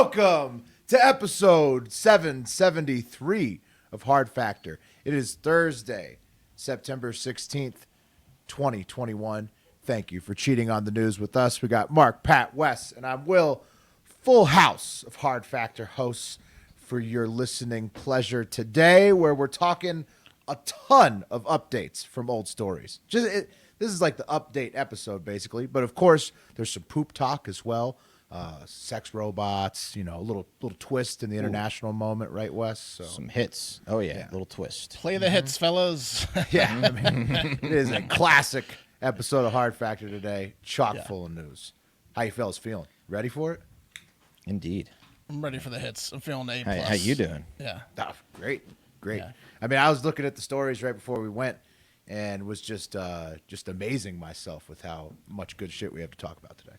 Welcome to episode 773 of Hard Factor. It is Thursday, September 16th, 2021. Thank you for cheating on the news with us. We got Mark, Pat, Wes, and I'm Will. Full house of Hard Factor hosts for your listening pleasure today, where we're talking a ton of updates from old stories. This is like the update episode, basically. But of course, there's some poop talk as well. Sex robots, a little twist in the international moment, right, Wes? So some hits. Oh yeah, little twist. Play the hits, fellas. Yeah, I mean, it is a classic episode of Hard Factor today, chock full of news. How you fellas feeling? Ready for it? Indeed. I'm ready for the hits. I'm feeling A+. How you doing? Yeah. Oh, great. Yeah. I mean, I was looking at the stories right before we went, and was just amazing myself with how much good shit we have to talk about today.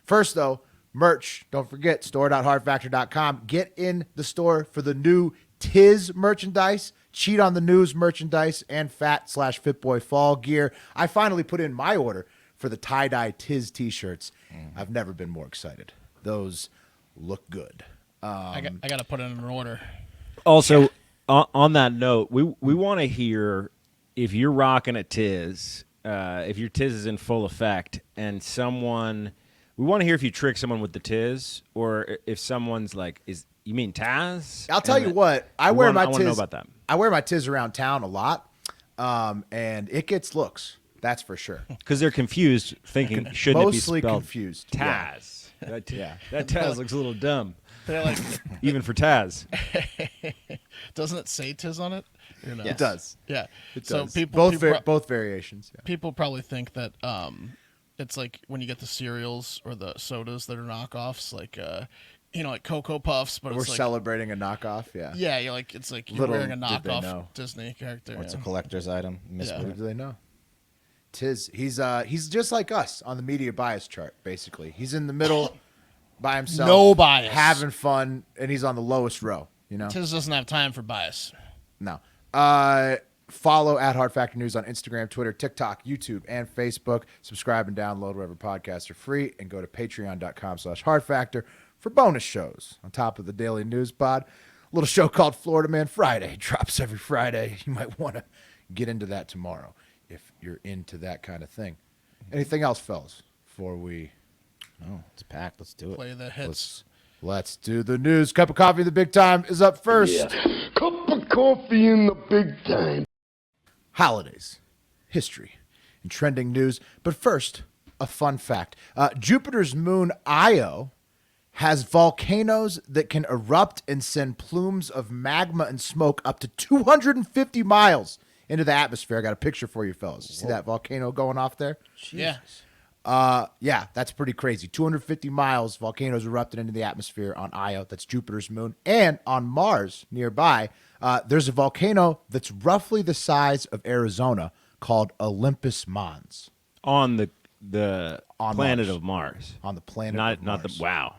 First, though, merch. Don't forget, store.hardfactor.com. Get in the store for the new Tiz merchandise, Cheat on the News merchandise, and Fat/Fitboy fall gear. I finally put in my order for the tie-dye Tiz t-shirts. I've never been more excited. Those look good. I got to put in an order. Also, on that note, we want to hear if you're rocking a Tiz, if your Tiz is in full effect, and we want to hear if you trick someone with the Tiz, or if someone's like, you mean Taz? I'll tell you what, I wear my Tiz. I want to know about that. I wear my Tiz around town a lot, and it gets looks. That's for sure. Because they're confused, thinking shouldn't it be Mostly spelled confused. Taz? Yeah. That Taz looks a little dumb, They're like, even for Taz. doesn't it say Tiz on it? Or no? It does. Yeah. It So does. people both variations. Yeah. people probably think that it's like when you get the cereals or the sodas that are knockoffs, like like Cocoa Puffs, but We're it's like, celebrating a knockoff. Yeah. yeah, you're Little wearing a did they knockoff know. Disney character. What's yeah. a collector's item? Yeah. Little Misprint. do they know? Tiz. He's just like us on the media bias chart. Basically, he's in the middle by himself, No bias. having fun, and he's on the lowest row. Tiz doesn't have time for bias. No. Follow at Hard Factor News on Instagram, Twitter, TikTok, YouTube, and Facebook. Subscribe and download wherever podcasts are free, and go to patreon.com/hardfactor for bonus shows on top of the daily news pod. A little show called Florida Man Friday drops every Friday. You might want to get into that tomorrow if you're into that kind of thing. Anything else, fellas, before we Oh, it's packed. Let's do it. Play the hits. let's do the news. Cup of coffee in the big time is up first. Yeah. Cup of coffee in the big time. Holidays, history, and trending news. But first, a fun fact. Jupiter's moon Io has volcanoes that can erupt and send plumes of magma and smoke up to 250 miles into the atmosphere. I got a picture for you, fellas. See that volcano going off there? Yeah. Yeah, that's pretty crazy. 250 miles, volcanoes erupted into the atmosphere on Io. That's Jupiter's moon. And on Mars, nearby, there's a volcano that's roughly the size of Arizona called Olympus Mons. On the On planet Mars. of Mars. On the planet of Not Mars. the wow.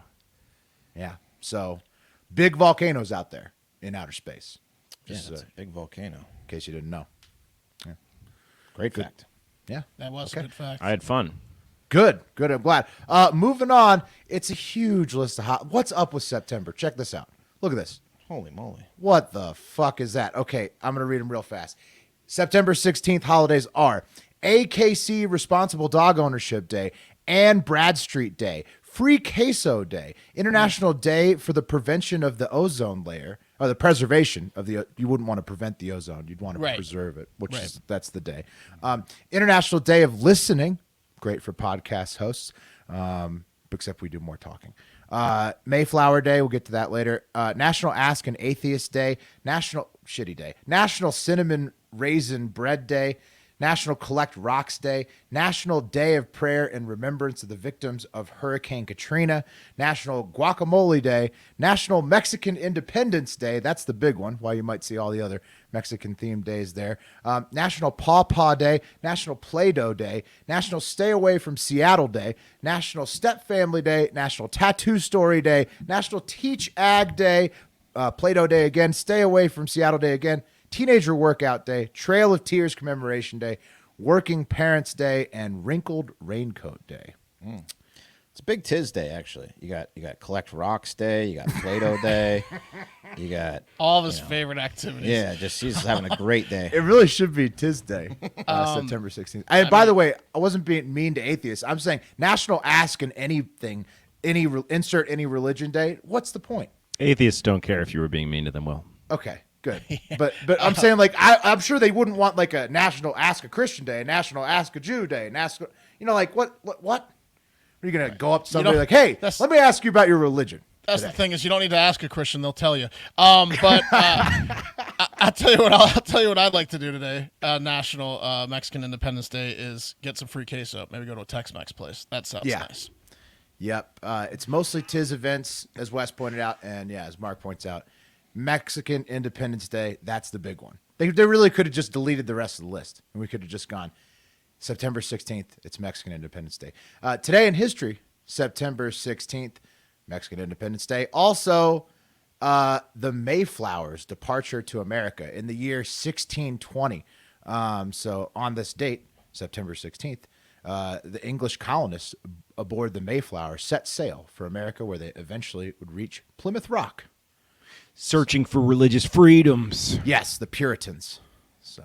Yeah, so big volcanoes out there in outer space. Yeah, Just it's a big volcano. in case you didn't know. Great fact. Yeah. That was Okay. a good fact. I had fun. Good. I'm glad. Moving on. It's a huge list of what's up with September. Check this out. Look at this. Holy moly. What the fuck is that? Okay, I'm going to read them real fast. September 16th holidays are AKC Responsible Dog Ownership Day, Anne Bradstreet Day, Free Queso Day, International Day for the Prevention of the Ozone Layer, or the preservation of the, you wouldn't want to prevent the ozone, you'd want to Right. preserve it, which Right. is, that's the day. International Day of Listening, great for podcast hosts, except we do more talking. Mayflower Day, we'll get to that later. National Ask an Atheist Day, National Cinnamon Raisin Bread Day, National Collect Rocks Day, National Day of Prayer in Remembrance of the Victims of Hurricane Katrina, National Guacamole Day, National Mexican Independence Day, that's the big one, why you might see all the other Mexican-themed days there, National Paw Paw Day, National Play-Doh Day, National Stay Away from Seattle Day, National Step Family Day, National Tattoo Story Day, National Teach Ag Day, Play-Doh Day again, Stay Away from Seattle Day again, Teenager Workout Day, Trail of Tears Commemoration Day, Working Parents Day, and Wrinkled Raincoat Day. It's a big Tiz Day, actually. You got Collect Rocks Day. You got Play-Doh Day. You got All of his favorite activities. yeah. Just she's having a great day. It really should be Tis Day, September 16th. And by the way, I wasn't being mean to atheists. I'm saying National Ask in Anything, insert any religion day. What's the point? Atheists don't care if you were being mean to them, Will. Okay, good. But I'm saying, like, I'm sure they wouldn't want like a National Ask a Christian Day, a National Ask a Jew Day, and ask, like what? Are you gonna go up to somebody like, hey, let me ask you about your religion? That's the thing is you don't need to ask a Christian; they'll tell you. But I'll tell you what. I'll tell you what I'd like to do today. National Mexican Independence Day is get some free queso. Maybe go to a Tex-Mex place. That sounds nice. Yep. It's mostly Tiz events, as Wes pointed out, and as Mark points out, Mexican Independence Day. That's the big one. They really could have just deleted the rest of the list, and we could have just gone September 16th. It's Mexican Independence Day. Today in history, September 16th. Mexican Independence Day. Also, the Mayflower's departure to America in the year 1620. So on this date, September 16th, the English colonists aboard the Mayflower set sail for America, where they eventually would reach Plymouth Rock. Searching for religious freedoms. Yes, the Puritans. So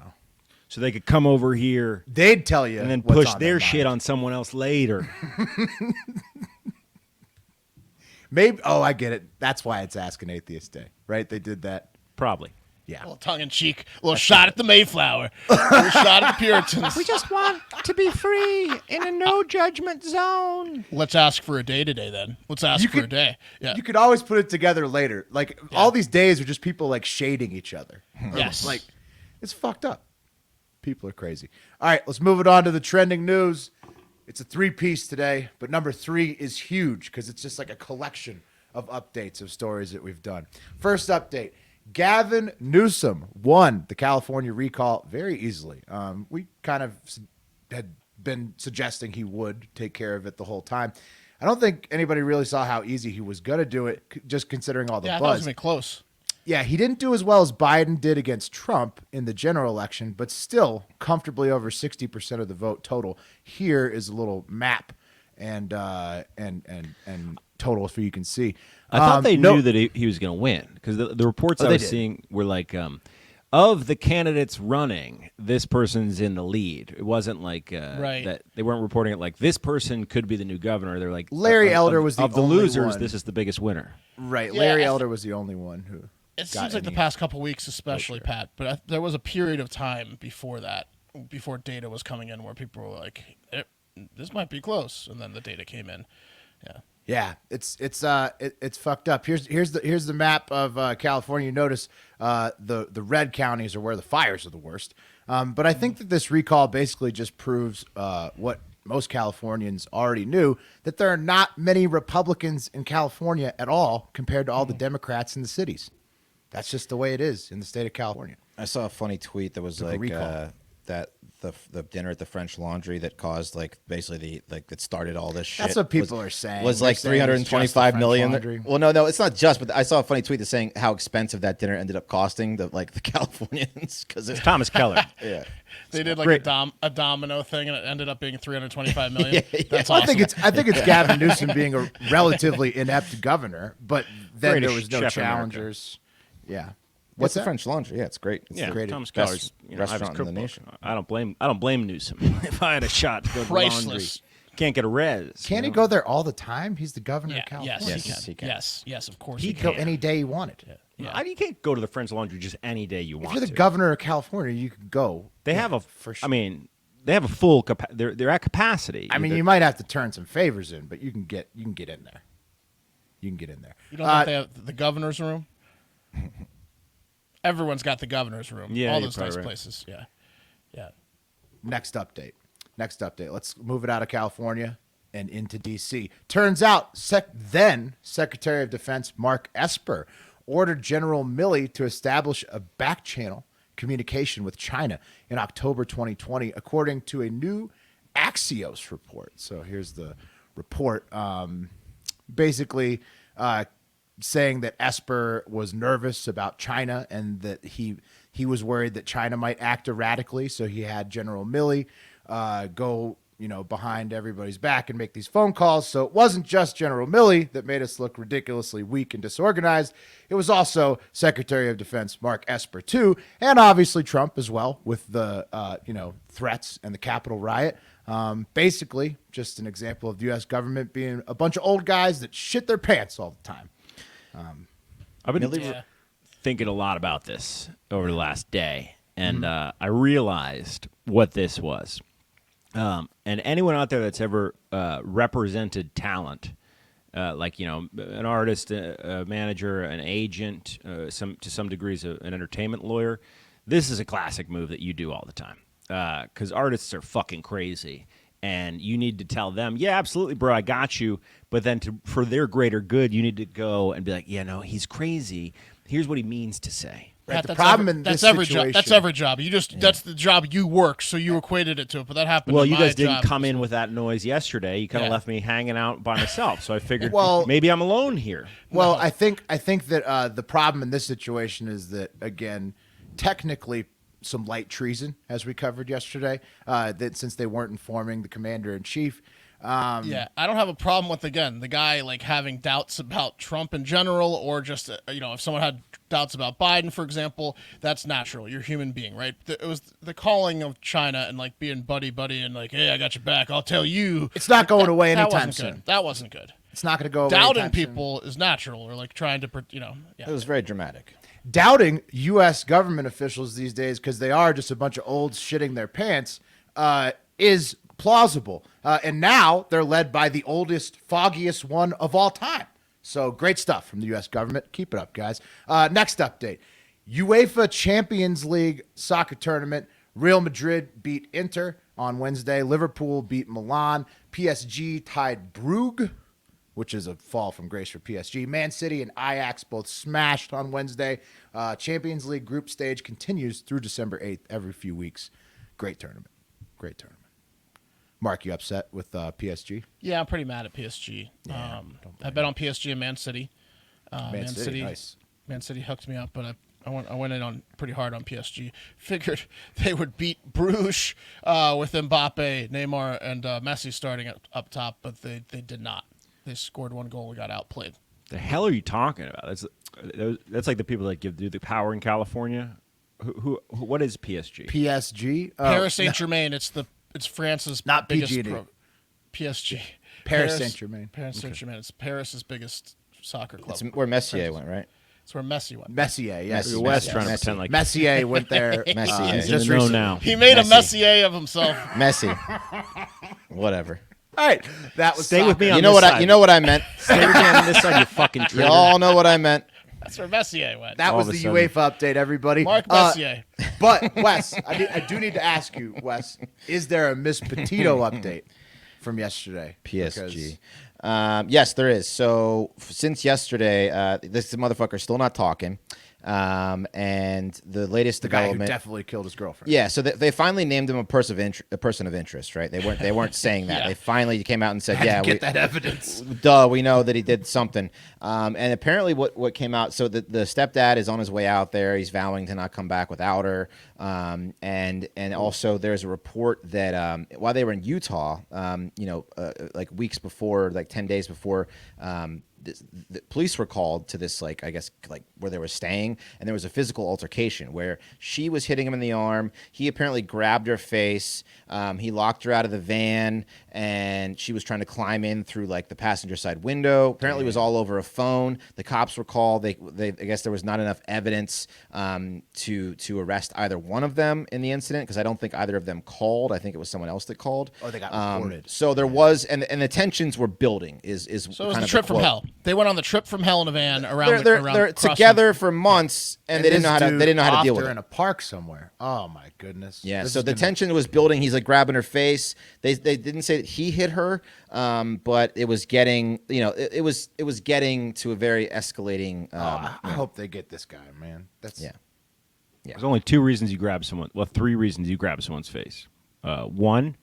they could come over here they'd tell you and then what's push on their their shit mind. on someone else later. Maybe. Oh, I get it. That's why it's Ask an Atheist Day, right? They did that. Probably. Yeah. A little tongue-in-cheek, a little shot at the Mayflower, a little shot at the Puritans. We just want to be free in a no-judgment zone. Let's ask for a day today, then. Let's ask for a day. Yeah. You could always put it together later. Like all these days are just people like shading each other. Yes. Like it's fucked up. People are crazy. All right, let's move it on to the trending news. It's a 3-piece today, but number 3 is huge because it's just like a collection of updates of stories that we've done. First update. Gavin Newsome won the California recall very easily. We kind of had been suggesting he would take care of it the whole time. I don't think anybody really saw how easy he was going to do it, just considering all the I thought it was buzz. going to be close. Yeah, he didn't do as well as Biden did against Trump in the general election, but still comfortably over 60% of the vote total. Here is a little map and total so you can see. I thought they knew that he was going to win because the reports I was did. seeing were like, of the candidates running, this person's in the lead. It wasn't like that they weren't reporting it like this person could be the new governor. They're like Larry Elder was the of the only losers. one. This is the biggest winner. Right, Yeah, Larry Elder was the only one who. It got seems like the any past couple weeks, especially, Pat, but there was a period of time before that, before data was coming in, where people were like, this might be close, and then the data came in. Yeah. Yeah, it's fucked up. Here's the map of California. You notice the red counties are where the fires are the worst. But I think that this recall basically just proves what most Californians already knew, that there are not many Republicans in California at all compared to all the Democrats in the cities. That's just the way it is in the state of California. I saw a funny tweet that was Took a like recall. that the dinner at the French Laundry that caused like basically that started all this shit. That's what people are saying. Was They're like saying it's just the 325 French million. Laundry. Well, no, it's not just. But I saw a funny tweet that's saying how expensive that dinner ended up costing the Californians because it's Thomas Keller. yeah. They did like Great. a domino thing, and it ended up being 325 million. That's Well, awesome. I think it's Gavin Newsom being a relatively inept governor, but then Greatest there was no chef in America. challengers. Yeah. What's the that? French Laundry? Yeah, it's great. It's Yeah, the great Thomas best Keller's I have his restaurant in the cookbook. nation. I don't blame Newsom. If I had a shot to go to the laundry, Priceless. can't get a res. Can he you know? go there all the time? He's the governor Yeah, of California. yes, Yes, he he can. can. Yes, of course He he could go can. any day he wanted. Yeah. You can't go to the French Laundry just any day you If want you're the to. governor of California, you can go. They Yeah, have a. for sure. I mean, they have a full. They're at capacity. I mean, you might have to turn some favors in, but you can get in there. You can get in there. You don't think they have the governor's room? Everyone's got the governor's room. Yeah, all you're those probably nice right. places. Yeah. Next update. Let's move it out of California and into D.C. Turns out, then Secretary of Defense Mark Esper ordered General Milley to establish a back channel communication with China in October 2020, according to a new Axios report. So here's the report. Basically, saying that Esper was nervous about China and that he was worried that China might act erratically. So he had General Milley go, behind everybody's back and make these phone calls. So it wasn't just General Milley that made us look ridiculously weak and disorganized. It was also Secretary of Defense Mark Esper too, and obviously Trump as well with the threats and the Capitol riot. Basically, just an example of the U.S. government being a bunch of old guys that shit their pants all the time. I've been thinking a lot about this over the last day, and I realized what this was. And anyone out there that's ever represented talent, like an artist, a manager, an agent, to some degrees an entertainment lawyer, this is a classic move that you do all the time. Because artists are fucking crazy, and you need to tell them, yeah, absolutely, bro, I got you. But then for their greater good, you need to go and be like, yeah, no, he's crazy. Here's what he means to say. Right, the problem in this situation. That's every job. That's the job you work, so you equated it to it. But that happened. Well, in you my guys didn't job. come in with that noise yesterday. You kind of left me hanging out by myself. So I figured, Well, maybe I'm alone here. Well, I think that the problem in this situation is that, again, technically some light treason, as we covered yesterday, that since they weren't informing the commander in chief. I don't have a problem with, again, the guy like having doubts about Trump in general, or just if someone had doubts about Biden, for example, that's natural. You're a human being, right? It was the calling of China and like being buddy and like, hey, I got your back. I'll tell you. It's not going away that anytime wasn't soon. good. That wasn't good. It's not going to go away. Doubting anytime soon. people is natural, or like trying to, It was very dramatic. Doubting U.S. government officials these days because they are just a bunch of olds shitting their pants is plausible. And now they're led by the oldest, foggiest one of all time. So great stuff from the U.S. government. Keep it up, guys. Next update. UEFA Champions League soccer tournament. Real Madrid beat Inter on Wednesday. Liverpool beat Milan. PSG tied Brugge, which is a fall from grace for PSG. Man City and Ajax both smashed on Wednesday. Champions League group stage continues through December 8th every few weeks. Great tournament. Great tournament. Mark, you upset with PSG? Yeah, I'm pretty mad at PSG. I bet on PSG and Man City. Man City, nice. Man City hooked me up, but I went in on pretty hard on PSG. Figured they would beat Bruges with Mbappe, Neymar, and Messi starting up top, but they did not. They scored one goal and got outplayed. The hell are you talking about? That's like the people that do the power in California. What is PSG? PSG? Paris Saint-Germain. It's France's not biggest PG&E. PSG. Paris Saint-Germain. Paris Saint-Germain. It's Paris's biggest soccer club. It's where Messier went, right? It's where Messi went. Messier, yes. Messi. West trying to Messi. pretend like Messier went there. Messier. he's just in the know recently. now. He made a Messi. Messier of himself. Messi. Whatever. All right, that was Stay with me soccer. on You know this what side. you know what I meant. Stay with me on this side, you fucking You traitor. all know what I meant. That's where Messier went. That All was of a the sudden. UEFA update, everybody. Mark Messier. But Wes, I do need to ask you, Wes, is there a Miss Petito update from yesterday? PSG. Yes, there is. So since yesterday, this motherfucker's still not talking. And the latest The guy who development. definitely killed his girlfriend. Yeah, so they finally named him a person of interest, right? They weren't saying that. Yeah. They finally came out and said, Had "Yeah, to get that evidence. duh, we know that he did something." And apparently, what came out, so the stepdad is on his way out there. He's vowing to not come back without her. And also there's a report that while they were in Utah, like weeks before, like 10 days before. The police were called to this, like, I guess, like where they were staying, and there was a physical altercation where she was hitting him in the arm. He apparently grabbed her face. He locked her out of the van, and she was trying to climb in through like the passenger side window. Apparently, it was all over a phone. The cops were called. They I guess there was not enough evidence to arrest either one of them in the incident, because I don't think either of them called. I think it was someone else that called. Or they got reported. So there was, and the tensions were building. Is So it was kind the of trip from quote. hell. They went on the trip from hell in a van around. They're crossing- together for months, and they didn't know how to. They didn't know how to deal with in it. a park somewhere. Oh my goodness. Yeah, This so is the gonna- tension was building. He's like grabbing her face. They didn't say that he hit her, but it was getting, it was getting to a very escalating. I hope they get this guy, man. That's Yeah. There's only two reasons you grab someone. Well, three reasons you grab someone's face. One,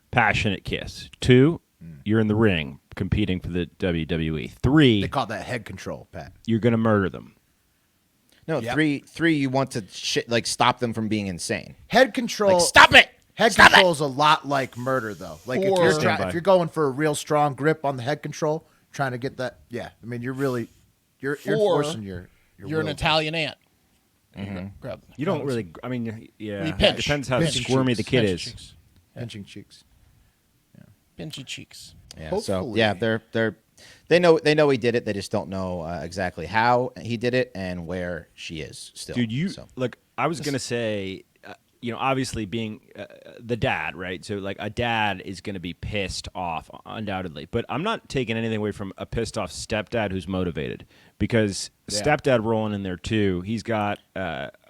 passionate kiss. Two, you're in the ring competing for the WWE. Three, They call that head control, Pat. you're going to murder them. No, Yep. three. You want to like stop them from being insane. Head control. Like, stop it! Head control is a lot like murder, though. Like Or- if you're going for a real strong grip on the head control, trying to get that, yeah. I mean, you're forcing your You're an will. Italian ant. Grab. You don't really. I mean, yeah. We It pinch. depends how Pinch squirmy the kid Pinch is. cheeks. pinching cheeks. Pinchy cheeks. Yeah. So Hopefully. yeah, they know he did it. They just don't know exactly how he did it and where she is still. Dude, So. look. I was gonna say, obviously being the dad, right? So like a dad is gonna be pissed off, undoubtedly. But I'm not taking anything away from a pissed off stepdad who's motivated, because stepdad rolling in there too. He's got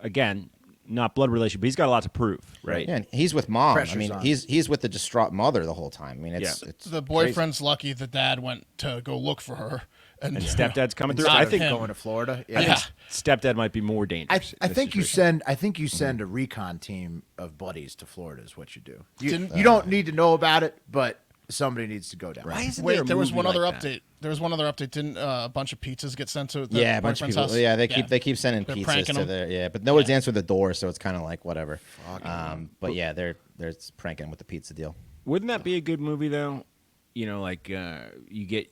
again, not blood relation, but he's got a lot to prove, right? Yeah, and he's with mom. Pressure's I mean, on. he's with the distraught mother the whole time. I mean, it's The boyfriend's lucky the dad went to go look for her. And Stepdad's coming through. Not I think him. Going to Florida. Yeah. Yeah. stepdad might be more I, dangerous. I in this think you situation. send a recon team of buddies to Florida is what you do. Didn't- You don't need to know about it, but somebody needs to go down. Why isn't Wait, a there was movie one other like that? update. There was one other update. Didn't a bunch of pizzas get sent to the yeah, a bunch of boyfriend's people. house? Yeah, they keep sending They're pizzas pranking to him. their but nobody's answered the door, so it's kind of like whatever. But yeah, they're pranking with the pizza deal. Wouldn't that be a good movie though? Like you get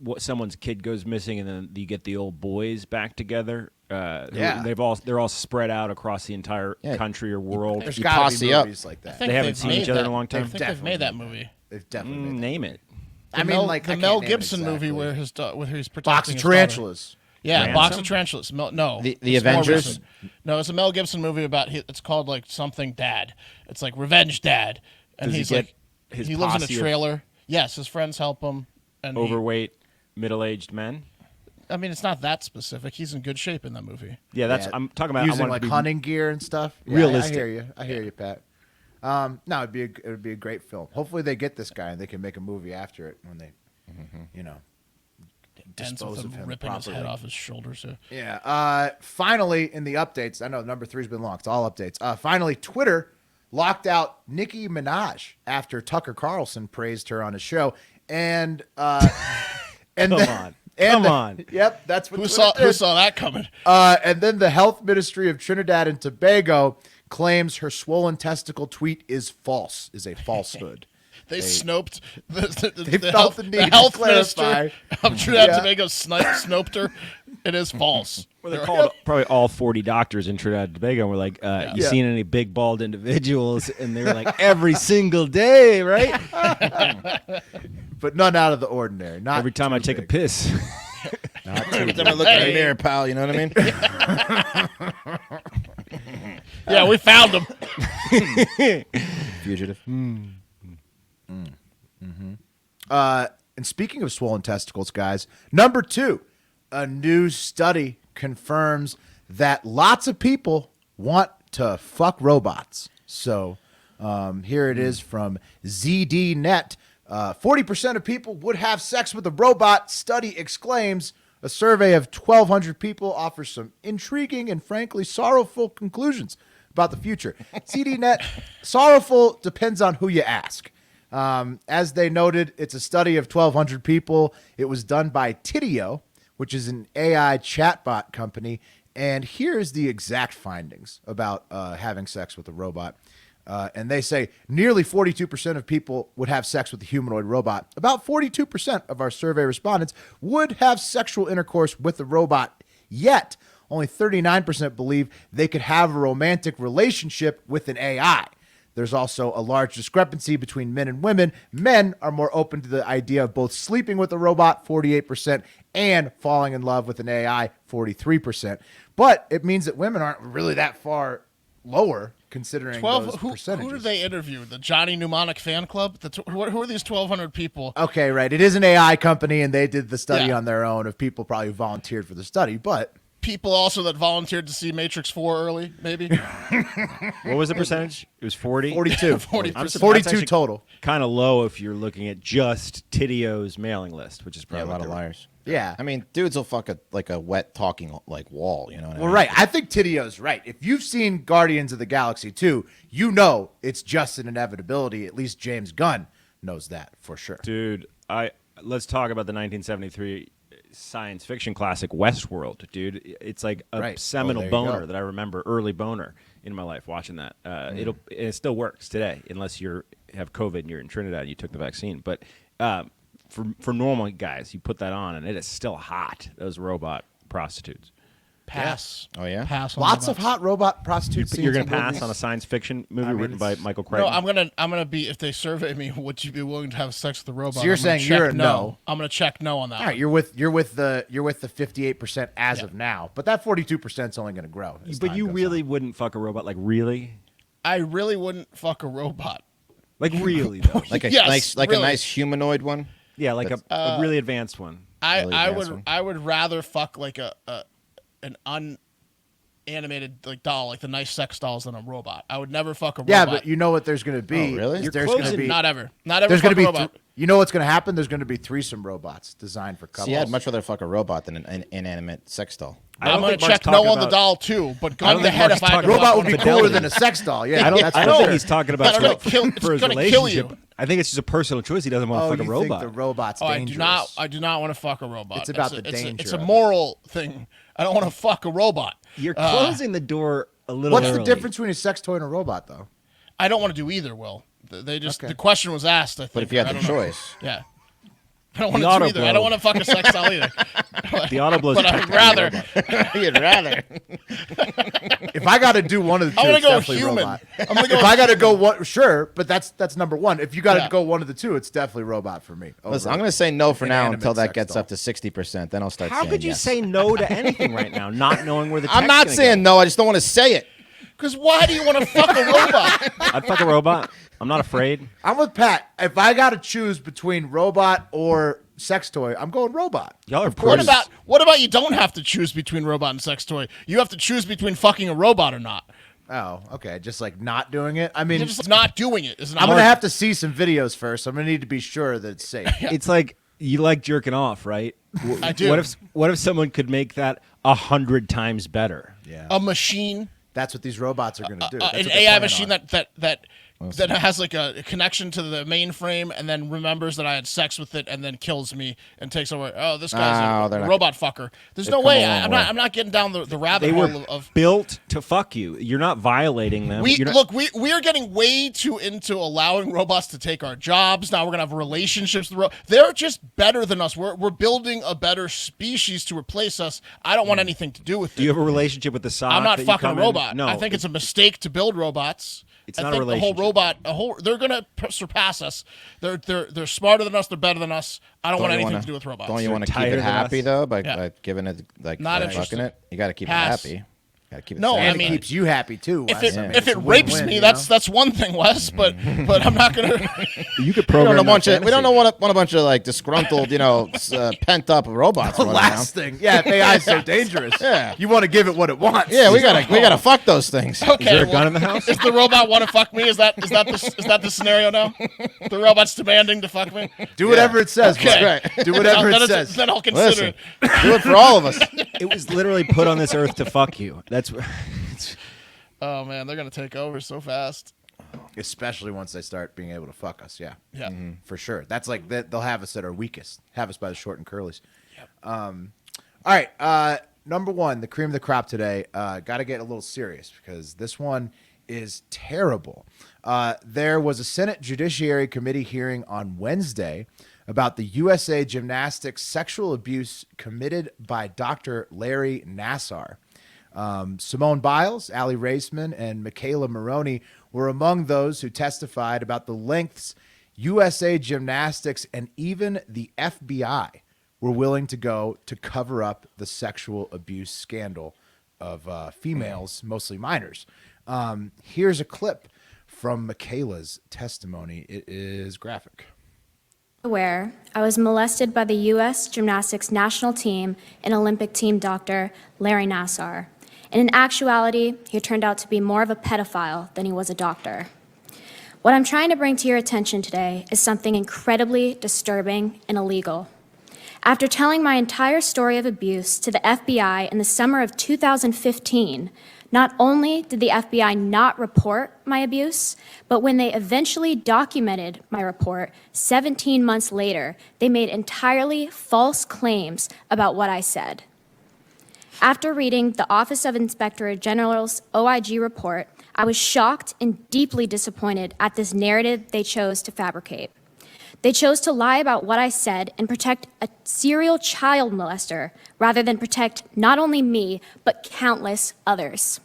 what someone's kid goes missing, and then you get the old boys back together. Yeah. they're all spread out across the entire Yeah. country or world. There's You got to posse be up. movies like I that. think They haven't they've seen made each other in that- a long time? I think they've made that movie. They've definitely made that. Name it. I mean, like the I Mel can't name it Gibson movie exactly. where he's protecting Box of his daughter. Tarantulas. Yeah, Ransom? Box of Tarantulas. No, The it's more Avengers? recent. No, it's a Mel Gibson movie about. It's called like something Dad. It's like Revenge Dad, and Does he he's get like his he lives in a posse of trailer. Yes, his friends help him. And Overweight, middle-aged men. I mean, it's not that specific. He's in good shape in that movie. Yeah, that's Yeah, I'm talking about. I using want like to be hunting gear and stuff. Yeah, realistic. I hear you, Pat. No, it would be a great film. Hopefully, they get this guy and they can make a movie after it when they, Ends dispose with of him him ripping his properly. head off his shoulders. Yeah. Yeah. Finally, in the updates, I know number 3's been long. It's all updates. Finally, Twitter locked out Nicki Minaj after Tucker Carlson praised her on his show, and Come on. Come on. Yep, that's what Who Twitter saw did. that coming? And then the Health Ministry of Trinidad and Tobago claims her swollen testicle tweet is a falsehood. They snoped the They health, felt the need the to health clarify. minister of Trinidad Yeah. and Tobago snoped her. It is false. Well, they called probably all 40 doctors in Trinidad and Tobago and were like, you Yeah. seen any big bald individuals? And they were like, every single day, right? But none out of the ordinary. Not Every time too I take a big. piss. Every time I look in the mirror, pal, you know what I mean? Yeah, we found him. Fugitive. And speaking of swollen testicles, guys, number 2, a new study confirms that lots of people want to fuck robots. So here it is from ZDNet. 40% of people would have sex with a robot, study exclaims. A survey of 1,200 people offers some intriguing and frankly sorrowful conclusions about the future. ZDNet, sorrowful depends on who you ask. As they noted, it's a study of 1,200 people. It was done by Petito, which is an AI chatbot company. And here's the exact findings about having sex with a robot. And they say nearly 42% of people would have sex with a humanoid robot. About 42% of our survey respondents would have sexual intercourse with a robot. Yet, only 39% believe they could have a romantic relationship with an AI. There's also a large discrepancy between men and women. Men are more open to the idea of both sleeping with a robot, 48%, and falling in love with an AI, 43%. But it means that women aren't really that far lower considering those Who percentages. did they interview? The Johnny Mnemonic fan club? Who are these 1,200 people? Okay, right. It is an AI company, and they did the study Yeah. on their own of people probably who volunteered for the study. But People also that volunteered to see Matrix 4 early, maybe. What was the percentage? It was 40? 42. 40%. 42 total. Kind of low if you're looking at just Titio's mailing list, which is Yeah, probably a lot what of they're- liars. Yeah. I mean, dudes will fuck a wet talking like wall. You know what I Well, mean? right. I think Titio's right. If you've seen Guardians of the Galaxy 2, you know it's just an inevitability. At least James Gunn knows that for sure. Dude, let's talk about the 1973 science fiction classic Westworld, dude. It's like a Right. seminal there you go. boner that I remember, early boner in my life watching that. It still works today, unless you have COVID and you're in Trinidad and you took the vaccine. But for normal guys, you put that on and it is still hot. Those robot prostitutes. Pass. Oh, yeah? Pass. On Lots of robots. hot robot prostitutes. You're going gonna to pass on a science fiction movie mean, written by it's- Michael Crichton. No, I'm gonna be. If they survey me, would you be willing to have sex with a robot? So you're I'm gonna saying you're check a no. I'm gonna check no on that. All right, one. you're with the 58% as of now, but that 42% is only going to grow. as But time you goes really on. wouldn't fuck a robot, like really, I really wouldn't fuck a robot. like really though. Like a Yes, nice, really. a nice humanoid one. Yeah, like a really advanced one. I Really advanced would one. I would rather fuck like an unanimated like doll, like the nice sex dolls, than a robot. I would never fuck a robot. Yeah, but you know what there's going to be. Oh, really? is You're There's going to closing- be not ever. Not ever There's fuck going to a be. robot. You know what's going to happen? There's going to be threesome robots designed for couples. See, I'd much rather fuck a robot than an inanimate sex doll. I don't I'm gonna think Mark's check no talking on the about- doll too, but I gun don't to think head Mark's if I talking could about Robot fuck would be one. cooler fidelity. than a sex doll. Yeah, I don't, that's I for don't sure. think he's talking about It's gonna kill- for his it's gonna kill relationship. you. I think it's just a personal choice. He doesn't want to Oh, fuck a you robot. think the robot's Oh, dangerous? I do not want to fuck a robot. It's about the It's danger a of it. moral thing. I don't want to fuck a robot. You're closing the door a little What's early. the difference between a sex toy and a robot, though? I don't want to do either. Will they just Okay. the question was asked? I think. But if you had I the don't know. choice, Yeah. I don't want The to do auto either. blow. I don't want to fuck a sex doll either. The auto blows. But I'd rather. you'd rather. If I got to do one of the two, I'm gonna it's go definitely human. robot. I'm gonna go. If I got to go one, sure, but that's number one. If you got to Yeah. go one of the two, it's definitely robot for me. Listen, over I'm going to say no for now inanimate until that sex gets doll. up to 60%. Then I'll start How saying could you yes. say no to anything right now, not knowing where the I'm tech's not gonna saying go? no. I just don't want to say it. Because why do you want to fuck a robot? I'd fuck a robot. I'm not afraid. I'm with Pat. If I got to choose between robot or sex toy, I'm going robot. Y'all are What about you don't have to choose between robot and sex toy? You have to choose between fucking a robot or not. Oh, okay. Just like not doing it. I mean, You're just not doing it. Is not I'm gonna have to see some videos first. I'm gonna need to be sure that it's safe. It's like you like jerking off, right? I do. What if someone could make that 100 times better? Yeah, a machine, that's what these robots are gonna do. That's an what they AI plan machine on. that has like a connection to the mainframe and then remembers that I had sex with it and then kills me and takes over. Oh, this guy's they're a not- robot fucker. There's They've no come way. a long I'm way. not. I'm not getting down the rabbit They were hole of. built to fuck you. You're not violating them. We You're not- look. We are getting way too into allowing robots to take our jobs. Now we're gonna have relationships with they're just better than us. We're building a better species to replace us. I don't want anything to do with it. Do you have a relationship with the sock? I'm not that you fucking a come in? robot. No, I think it's a mistake to build robots. It's I not a think the whole relationship. robot, they're gonna surpass us. They're smarter than us. They're better than us. I don't want anything to do with robots. Don't you want to keep tighter it than happy us? though by Yeah. giving it like Not fucking interested. it? You got to keep Pass. it happy. Got to keep it. No, satisfied. I And mean- it keeps you happy too. If Wes. it I mean, if it's it a rapes win-win, me, you that's know? one thing, Wes. But I'm not gonna. You could We program don't that want fantasy. a bunch of like disgruntled, pent up robots The running last around. thing, yeah. If AI is so dangerous, Yeah. you want to give it what it wants. Yeah, we gotta fuck those things. Okay, Is there a gun in the house? Does the robot want to fuck me? Is that the scenario now? The robot's demanding to fuck me. do whatever it says. Okay. Mark. Do whatever Then it it's- says. Then I'll consider Listen, it. do it for all of us. It was literally put on this earth to fuck you. That's Oh man, they're gonna take over so fast. Especially once they start being able to fuck us. Yeah. Yeah. For sure. That's like they'll have us at our weakest. Have us by the short and curlies. All right. Number one, the cream of the crop today. Got to get a little serious because this one is terrible. There was a Senate Judiciary Committee hearing on Wednesday about the USA Gymnastics sexual abuse committed by Dr. Larry Nassar. Simone Biles, Allie Raceman, and Michaela Maroney were among those who testified about the lengths USA Gymnastics and even the FBI were willing to go to cover up the sexual abuse scandal of females, mostly minors. Here's a clip from Michaela's testimony. It is graphic. Aware, I was molested by the U.S. Gymnastics national team and Olympic team doctor, Larry Nassar. And in actuality, he turned out to be more of a pedophile than he was a doctor. What I'm trying to bring to your attention today is something incredibly disturbing and illegal. After telling my entire story of abuse to the FBI in the summer of 2015, not only did the FBI not report my abuse, but when they eventually documented my report 17 months later, they made entirely false claims about what I said. After reading the Office of Inspector General's OIG report, I was shocked and deeply disappointed at this narrative they chose to fabricate. They chose to lie about what I said and protect a serial child molester rather than protect not only me, but countless others.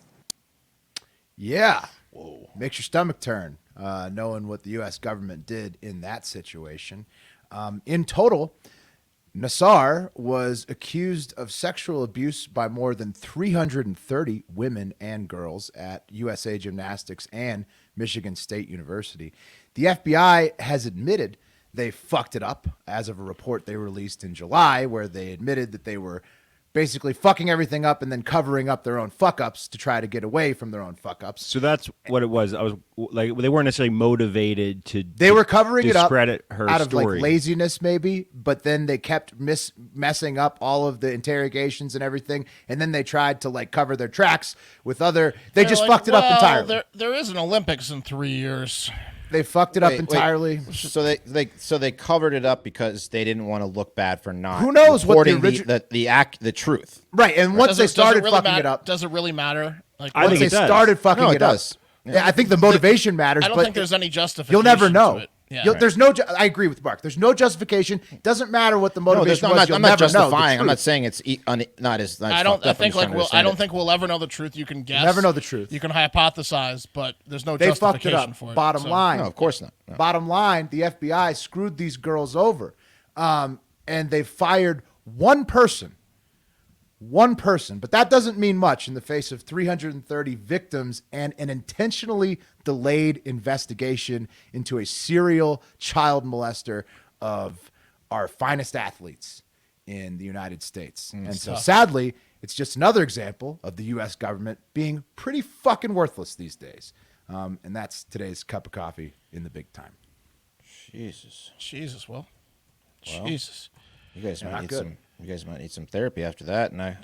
Yeah. Whoa. Makes your stomach turn, knowing what the U.S. government did in that situation. In total, Nassar was accused of sexual abuse by more than 330 women and girls at USA Gymnastics and Michigan State University. The FBI has admitted they fucked it up as of a report they released in July, where they admitted that they were basically fucking everything up and then covering up their own fuck-ups to try to get away from their own fuck-ups. So that's what it was. I was like, they weren't necessarily motivated to. They were covering it up discredit her out of story. like laziness, maybe, but then they kept messing up all of the interrogations and everything, and then they tried to like cover their tracks with other. They just fucked it up entirely. There is an Olympics in 3 years. They fucked it up entirely. So they covered it up because they didn't want to look bad for not. Who knows what the reporting the truth? Right, and once they started fucking it up, does it really matter? Like I once think they it does. started fucking No, it it does. up, yeah, I think the motivation matters. I don't but think there's any justification. You'll never to know. it. Yeah. There's no. I agree with Mark. There's no justification. It doesn't matter what the motivation was. I'm not justifying. I'm not saying it's not as. I don't think we'll ever know the truth. You can guess. Never know the truth. You can hypothesize, but there's no They fucked it justification up. for it. Bottom line. No, of course not. No. Bottom line, the FBI screwed these girls over, and they fired one person. One person, but that doesn't mean much in the face of 330 victims and an intentionally delayed investigation into a serial child molester of our finest athletes in the United States. And so sadly, it's just another example of the U.S. government being pretty fucking worthless these days. And that's today's cup of coffee in the big time. Jesus. Well, Jesus. You guys might not need good. some. You guys might need some therapy after that. And I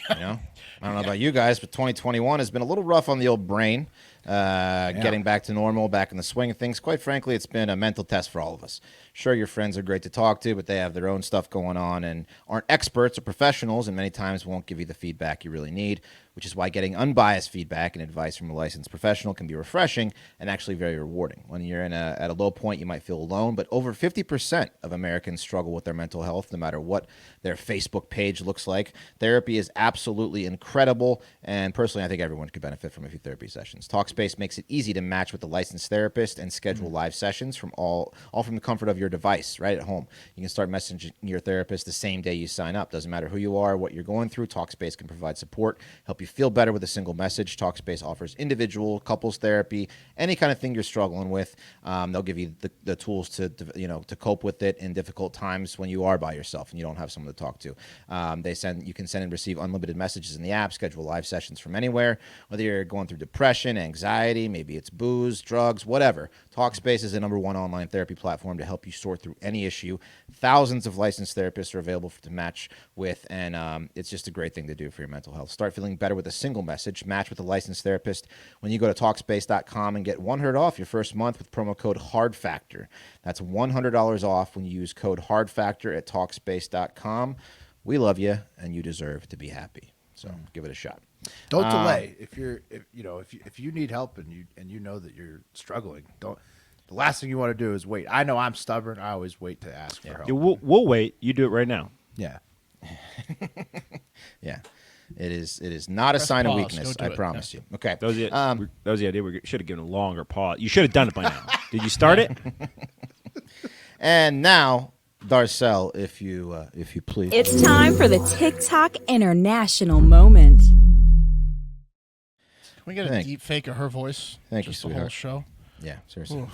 don't know about you guys, but 2021 has been a little rough on the old brain. Getting back to normal, back in the swing of things. Quite frankly, it's been a mental test for all of us. Sure, your friends are great to talk to, but they have their own stuff going on and aren't experts or professionals, and many times won't give you the feedback you really need, which is why getting unbiased feedback and advice from a licensed professional can be refreshing and actually very rewarding. When you're at a low point, you might feel alone, but over 50% of Americans struggle with their mental health, no matter what their Facebook page looks like. Therapy is absolutely incredible, and personally, I think everyone could benefit from a few therapy sessions. Talkspace makes it easy to match with a licensed therapist and schedule live sessions from all from the comfort of your device, right at home. You can start messaging your therapist the same day you sign up. Doesn't matter who you are, what you're going through, Talkspace can provide support, help you feel better with a single message. Talkspace offers individual, couples therapy, any kind of thing you're struggling with. They'll give you the tools to cope with it in difficult times when you are by yourself and you don't have someone to talk to. You can send and receive unlimited messages in the app, schedule live sessions from anywhere, whether you're going through depression, anxiety, maybe it's booze, drugs, whatever. Talkspace is the #1 online therapy platform to help you sort through any issue. Thousands of licensed therapists are available to match with, and it's just a great thing to do for your mental health. Start feeling better with a single message. Match with a licensed therapist when you go to Talkspace.com and get $100 off your first month with promo code HARDFACTOR. That's $100 off when you use code HARDFACTOR at Talkspace.com. We love you, and you deserve to be happy. So give it a shot. Don't delay. If you need help and you know that you're struggling, don't. The last thing you want to do is wait. I know I'm stubborn. I always wait to ask for help. Yeah, we'll wait. You do it right now. Yeah. Yeah. It is not a sign of weakness, I promise you. Okay. That was the idea. We should have given a longer pause. You should have done it by now. Did you start it? And now, Darcel, if you please. It's time for the TikTok International Moment. Can we get a deep fake of her voice? Thank you, Just the sweetheart. whole show. Yeah, seriously.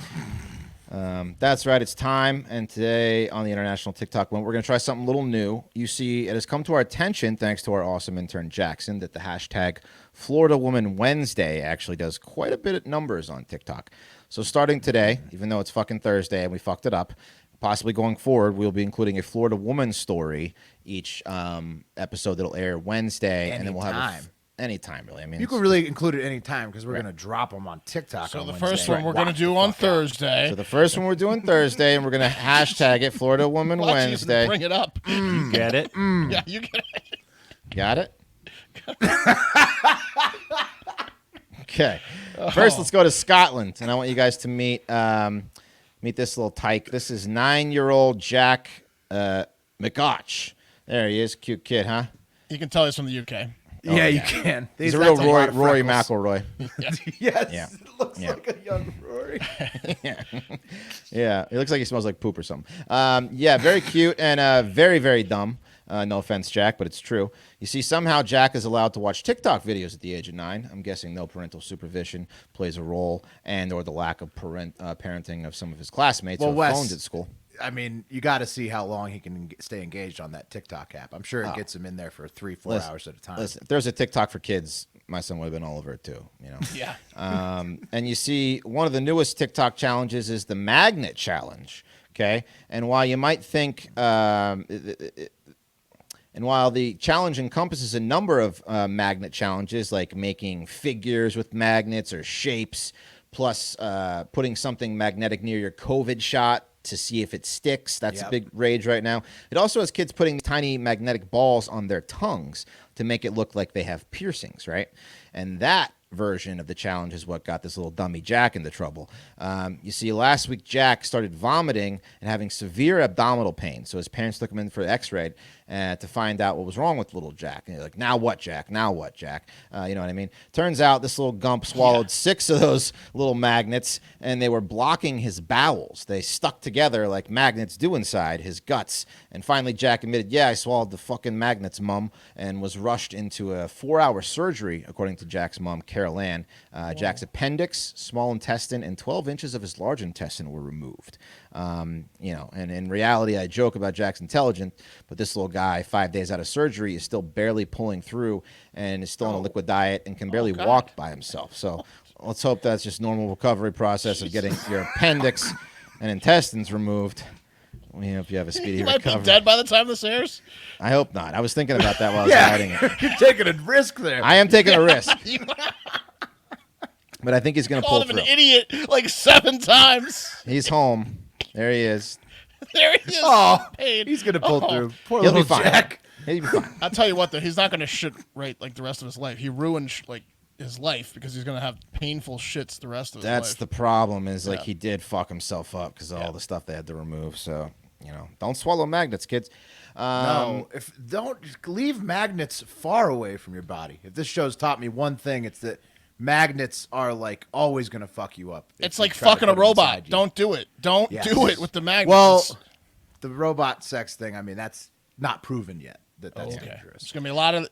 That's right. It's time. And today on the International TikTok Moment, we're going to try something a little new. You see, it has come to our attention, thanks to our awesome intern, Jackson, that the hashtag Florida Woman Wednesday actually does quite a bit of numbers on TikTok. So starting today, even though it's fucking Thursday and we fucked it up, possibly going forward, we'll be including a Florida woman story each episode that'll air Wednesday, and then we'll have anytime really. I mean, You can really include it any time because we're going to drop them on TikTok. So on the Wednesday. first one we're going to do on Thursday. So the first one we're doing Thursday, and we're going to hashtag it Florida Woman Watch you Wednesday. bring it up. You get it? Yeah, you get it. Got it? Okay. First, let's go to Scotland, and I want you guys to meet this little tyke. This is 9-year-old Jack McGotch. There he is, cute kid, huh? You can tell he's from the UK. Yeah, you can. He's a That's real lot of Rory freckles. McIlroy. Yes, Yeah. it looks like a young Rory. Yeah, it looks like he smells like poop or something. Yeah, very cute and very, very dumb. No offense, Jack, but it's true. You see, somehow Jack is allowed to watch TikTok videos at the age of 9. I'm guessing no parental supervision plays a role, and or the lack of parenting of some of his classmates who have Wes, phones at school. I mean, you got to see how long he can stay engaged on that TikTok app. I'm sure it gets him in there for 3-4 hours at a time. Listen, if there's a TikTok for kids, my son would have been all over it too. You know. Yeah. And you see, one of the newest TikTok challenges is the Magnet Challenge. Okay, and while you might think, and while the challenge encompasses a number of magnet challenges, like making figures with magnets or shapes, plus putting something magnetic near your COVID shot to see if it sticks. That's a big rage right now. It also has kids putting tiny magnetic balls on their tongues to make it look like they have piercings, right? And that version of the challenge is what got this little dummy Jack into trouble. You see, last week Jack started vomiting and having severe abdominal pain, so his parents took him in for an x-ray to find out what was wrong with little Jack. And they're like, now what, Jack? Now what, Jack? You know what I mean? Turns out this little gump swallowed 6 of those little magnets, and they were blocking his bowels. They stuck together like magnets do inside his guts. And finally, Jack admitted, yeah, I swallowed the fucking magnets, Mom, and was rushed into a 4-hour surgery, according to Jack's mom, Carol Ann. Jack's appendix, small intestine, and 12 inches of his large intestine were removed. You know, and in reality, I joke about Jack's intelligent, but this little guy, 5 days out of surgery, is still barely pulling through and is still on a liquid diet and can barely walk by himself. So let's hope that's just normal recovery process of getting your appendix and intestines removed. We hope you have a speedy You might recovery. be dead by the time this airs. I hope not. I was thinking about that while I was writing it. You're taking a risk there. I am taking a risk, but I think he's going to pull Called him through. an idiot like 7 times. He's home. There he is. There he is. Oh, Paid. he's going to pull through. Poor He'll little be fine. Jack. He'll be fine. I'll tell you what, though, he's not going to shit right like the rest of his life. He ruined his life because he's going to have painful shits the rest of his life. That's the problem is like he did fuck himself up because of all the stuff they had to remove. So, you know, don't swallow magnets, kids. No, don't leave magnets far away from your body. If this show's taught me one thing, it's that magnets are like always going to fuck you up. if It's you like try to fucking a put 'em robot. inside you. Don't do it. Don't Yes. do it with the magnets. Well, the robot sex thing, I mean, that's not proven yet. That's okay. dangerous. There's gonna be a lot of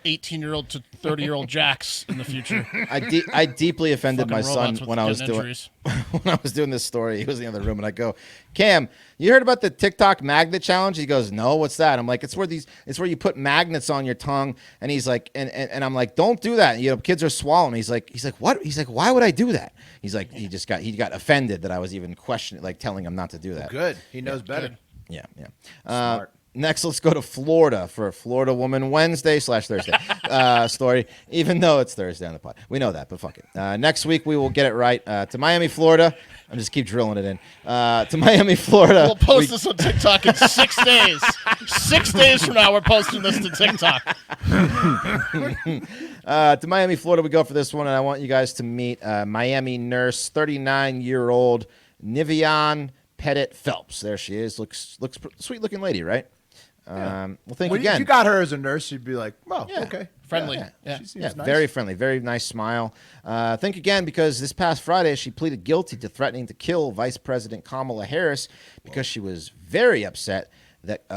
18-year-old to 30-year-old jacks in the future. I deeply offended my Fucking son robots with when I was getting doing injuries. when I was doing this story. He was in the other room, and I go, "Cam, you heard about the TikTok magnet challenge?" He goes, "No, what's that?" I'm like, "It's where you put magnets on your tongue." And he's like, and I'm like, "Don't do that." You know, kids are swallowing. He's like, "What?" He's like, "Why would I do that?" He's like, he got offended that I was even questioning, like telling him not to do that. Good. He knows better. good. Yeah. Smart. Next, let's go to Florida for a Florida Woman Wednesday/Thursday story, even though it's Thursday on the pod. We know that, but fuck it. Next week, we will get it right. To Miami, Florida. I'm just keep drilling it in. To Miami, Florida. We'll post this on TikTok in 6 days. 6 days from now, we're posting this to TikTok. To Miami, Florida, we go for this one, and I want you guys to meet Miami nurse, 39-year-old Nivian Pettit Phelps. There she is. Looks sweet-looking lady, right? Well, think If again. you got her as a nurse, you'd be like, well, Yeah. okay. Friendly. Yeah. Yeah. She seems Yeah, nice. very friendly, very nice smile. Think again, because this past Friday she pleaded guilty to threatening to kill Vice President Kamala Harris because she was very upset that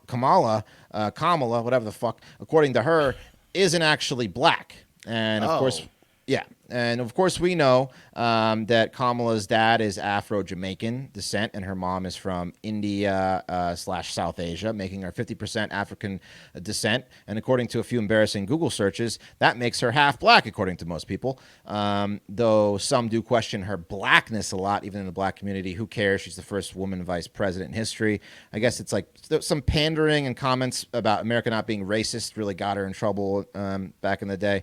Kamala, whatever the fuck, according to her, isn't actually black. And of course, yeah. And of course, we know that Kamala's dad is Afro-Jamaican descent, and her mom is from India / South Asia, making her 50% African descent. And according to a few embarrassing Google searches, that makes her half black, according to most people. Though some do question her blackness a lot, even in the black community. Who cares? She's the first woman vice president in history. I guess it's like some pandering and comments about America not being racist really got her in trouble back in the day.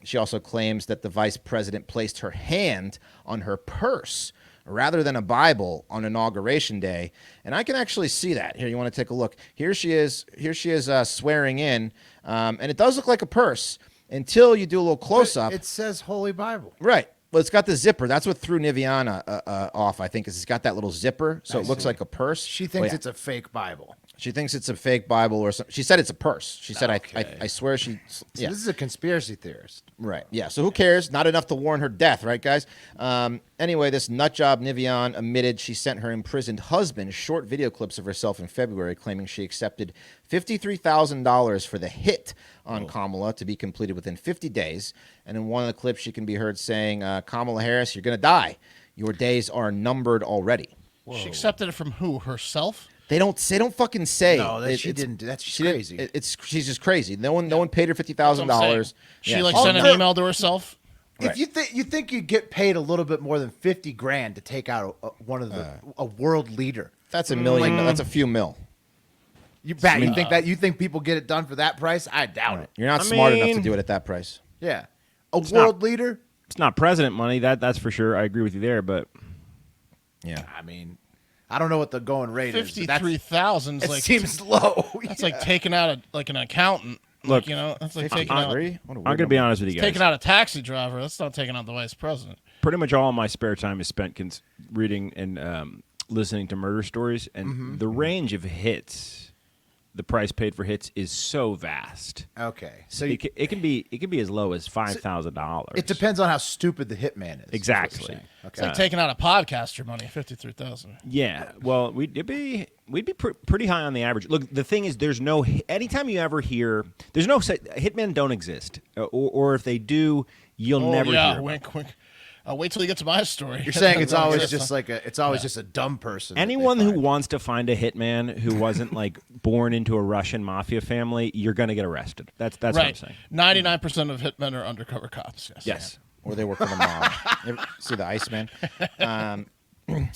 She also claims that the vice president placed her hand on her purse rather than a Bible on Inauguration Day. And I can actually see that. Here, you want to take a look. Here she is swearing in. And it does look like a purse until you do a little close-up. It says Holy Bible. Right. Well, it's got the zipper. That's what threw Niviana off, I think, is it's got that little zipper, so it looks like a purse. She thinks it's a fake Bible. She thinks it's a fake Bible or something. She said it's a purse. She said, I swear she... So Yeah. this is a conspiracy theorist. Right. Yeah. So who cares? Not enough to warrant her death, right, guys? Anyway, this nutjob Nivian admitted she sent her imprisoned husband short video clips of herself in February, claiming she accepted $53,000 for the hit on Kamala to be completed within 50 days. And in one of the clips, she can be heard saying, Kamala Harris, you're going to die. Your days are numbered already. She accepted it from who? Herself? They don't fucking say. No, she didn't. That's crazy. She's just crazy. No one paid her $50,000. She sent an email to herself. Right. If you think you get paid a little bit more than $50,000 to take out a world leader, That's $1 million. That's a few mil. you think people get it done for that price? I doubt it. You're not smart enough to do it at that price. Yeah, a world leader. It's not president money. That's for sure. I agree with you there, but Yeah. I mean, I don't know what the going rate is. but 53,000 It like seems low. that's like taking out an accountant. Look, That's like taking out. What a I'm weird going to be honest with you guys. Taking out a taxi driver. That's not taking out the vice president. Pretty much all of my spare time is spent reading and listening to murder stories, and the range of hits, the price paid for hits, is so vast. Okay, so It can be as low as $5,000. it depends on how stupid the hitman is. Exactly. Is what you're saying. It's Okay. like taking out a podcaster money, 53,000. Yeah, well, we'd be pretty high on the average. Look, the thing is, anytime you ever hear, there's no hitmen don't exist, or if they do, you'll never hear. Yeah, about wink, wink. Wait till you get to my story. You're saying it's always just just a dumb person. Anyone who wants to find a hitman who wasn't like born into a Russian mafia family, you're going to get arrested. That's what I'm right. saying. 99% of hitmen are undercover cops. Yes. Or they work for the mob. You ever see the Iceman?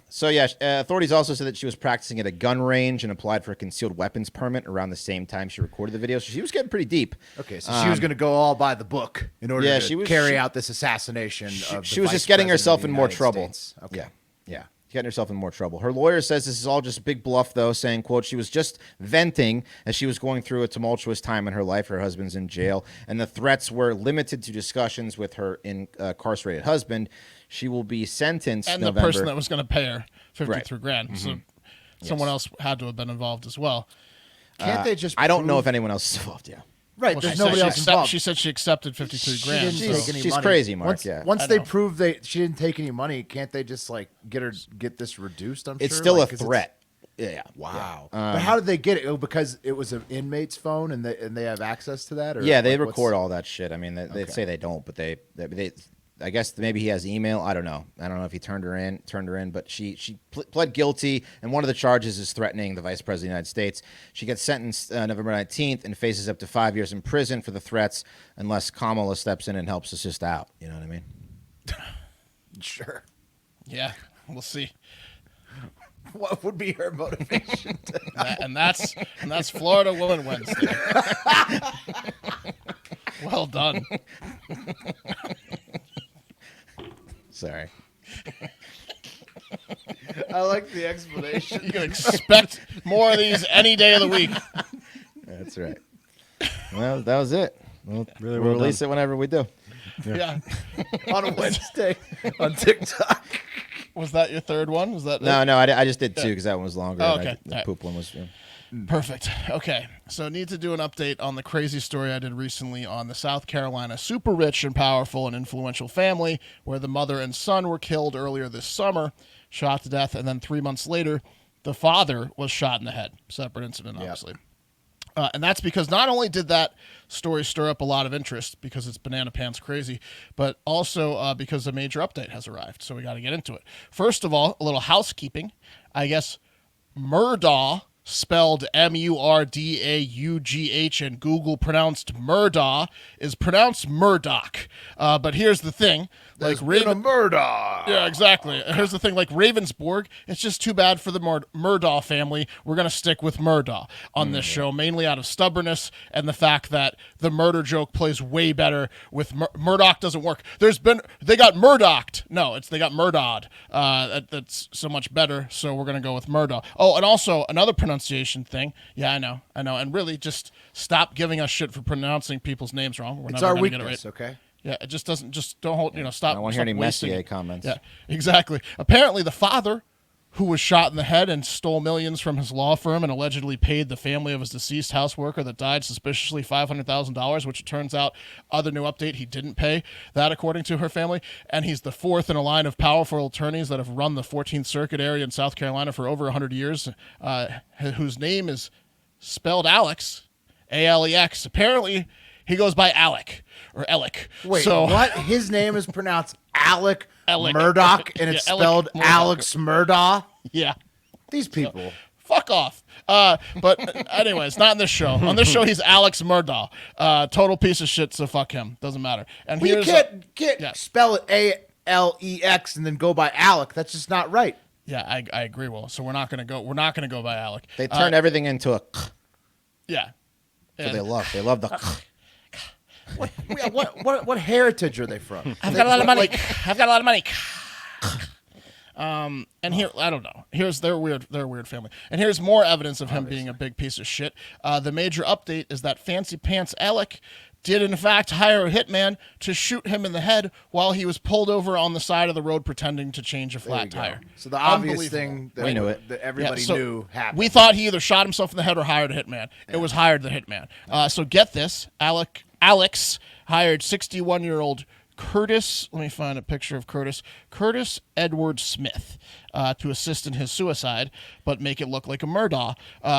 So, yeah, authorities also said that she was practicing at a gun range and applied for a concealed weapons permit around the same time she recorded the video. So she was getting pretty deep. Okay, so she was going to go all by the book in order Yeah, to carry out this assassination. She was just getting herself in more trouble. Okay. Yeah. Getting herself in more trouble. Her lawyer says this is all just a big bluff, though, saying, quote, she was just venting as she was going through a tumultuous time in her life. Her husband's in jail, and the threats were limited to discussions with her incarcerated husband. She will be sentenced And November. the person that was going to pay her 53 grand. Mm-hmm. So someone else had to have been involved as well. Can't they just? I don't know if anyone else is involved, yeah. Right, Well, there's she said nobody else involved. She said she accepted 53 grand. She didn't so- take any She's money. crazy, Mark, yeah. Once I they know. prove she didn't take any money, can't they just like get this reduced? It's sure? still Like, a 'cause it's- threat. Yeah. Wow. But how did they get it? Oh, because it was an inmate's phone, and they have access to that. Or Yeah, they like, record all that shit. I mean, they say they don't, but they I guess maybe he has email. I don't know. I don't know if he turned her in, but she pled guilty, and one of the charges is threatening the vice president of the United States. She gets sentenced November 19th and faces up to 5 years in prison for the threats unless Kamala steps in and helps assist out. You know what I mean? Sure. Yeah, we'll see. What would be her motivation? And that's Florida Woman Wednesday. Well done. Sorry. I like the explanation. You can expect more of these any day of the week. That's right. Well, that was it. We'll Really we'll well release it whenever we do. Yeah. On a Wednesday on TikTok. Was that your third one? Was that No, I just did two because that one was longer. Oh, and okay. The All right. poop one was. Yeah. Perfect. Okay. So I need to do an update on the crazy story I did recently on the South Carolina super rich and powerful and influential family where the mother and son were killed earlier this summer, shot to death, and then 3 months later, the father was shot in the head. Separate incident, obviously. And that's because not only did that story stir up a lot of interest because it's banana pants crazy, but also because a major update has arrived. So we got to get into it. First of all, a little housekeeping. I guess Murdaugh, spelled Murdaugh, and Google pronounced Murdaugh, is pronounced Murdoch. But here's the thing. Like Murdaugh. Yeah, exactly. Here's the thing, like Ravensburg, it's just too bad for the Murdaugh family. We're going to stick with Murdaugh on this show, mainly out of stubbornness and the fact that the murder joke plays way better with Murdoch doesn't work. They got Murdocked. No, they got Murdawed. That's so much better, so we're going to go with Murdaugh. Oh, and also another pronunciation thing. Yeah, I know. And really just stop giving us shit for pronouncing people's names wrong. We're It's never our gonna get it weakness, right. okay? Yeah, it just don't hold, stop. I don't want to hear any wasting Messier it. comments. Yeah, exactly. Apparently, the father, who was shot in the head and stole millions from his law firm and allegedly paid the family of his deceased houseworker that died suspiciously $500,000, which it turns out, other new update, he didn't pay that according to her family. And he's the fourth in a line of powerful attorneys that have run the 14th Circuit area in South Carolina for over 100 years, whose name is spelled Alex, A-L-E-X. Apparently, he goes by Alec or Alec. Wait, so, what? His name is pronounced Alec Alec. Murdoch, and it's Yeah, Alec spelled Murdaugh. Alex Murdaugh? Yeah. These people. Fuck off. But anyways, not in this show. On this show, he's Alex Murdaugh. Total piece of shit, so fuck him. Doesn't matter. And Well, you here's can't yeah. spell it A-L-E-X and then go by Alec. That's just not right. yeah, I agree, Will. So we're not gonna go by Alec. They turn everything into a so Yeah. And they love the What heritage are they from? I've got a lot of money. I've got a lot of money. And here, I don't know. Here's they're a weird family. And here's more evidence of him being a big piece of shit. The major update is that Fancy Pants Alec did in fact hire a hitman to shoot him in the head while he was pulled over on the side of the road pretending to change a flat tire. So the obvious Unbelievable. thing that, We knew it. that everybody so knew happened. We thought he either shot himself in the head or hired a hitman. It was hired the hitman. So get this, Alex hired 61-year-old Curtis. Let me find a picture of Curtis. Curtis Edward Smith to assist in his suicide, but make it look like a Murdaugh,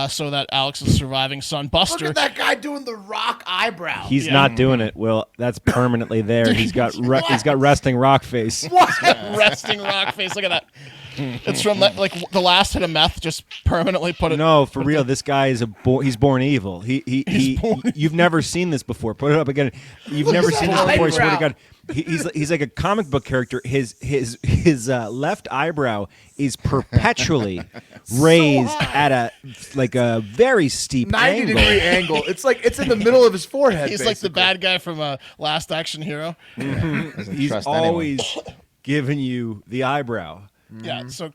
so that Alex's surviving son Buster. Look at that guy doing the rock eyebrow. He's not doing it, Will. That's permanently there. He's got resting rock face. Resting rock face. Look at that. It's from like the last hit of meth. Just permanently put it. No, for real. This guy is he's born evil. You've never seen this before. Put it up again. You've never seen this before. I swear to God. He's like a comic book character. His left eyebrow is perpetually raised at a very steep 90-degree angle. It's like it's in the middle of his forehead. He's like the bad guy from Last Action Hero. He's trust always giving you the eyebrow. Yeah, so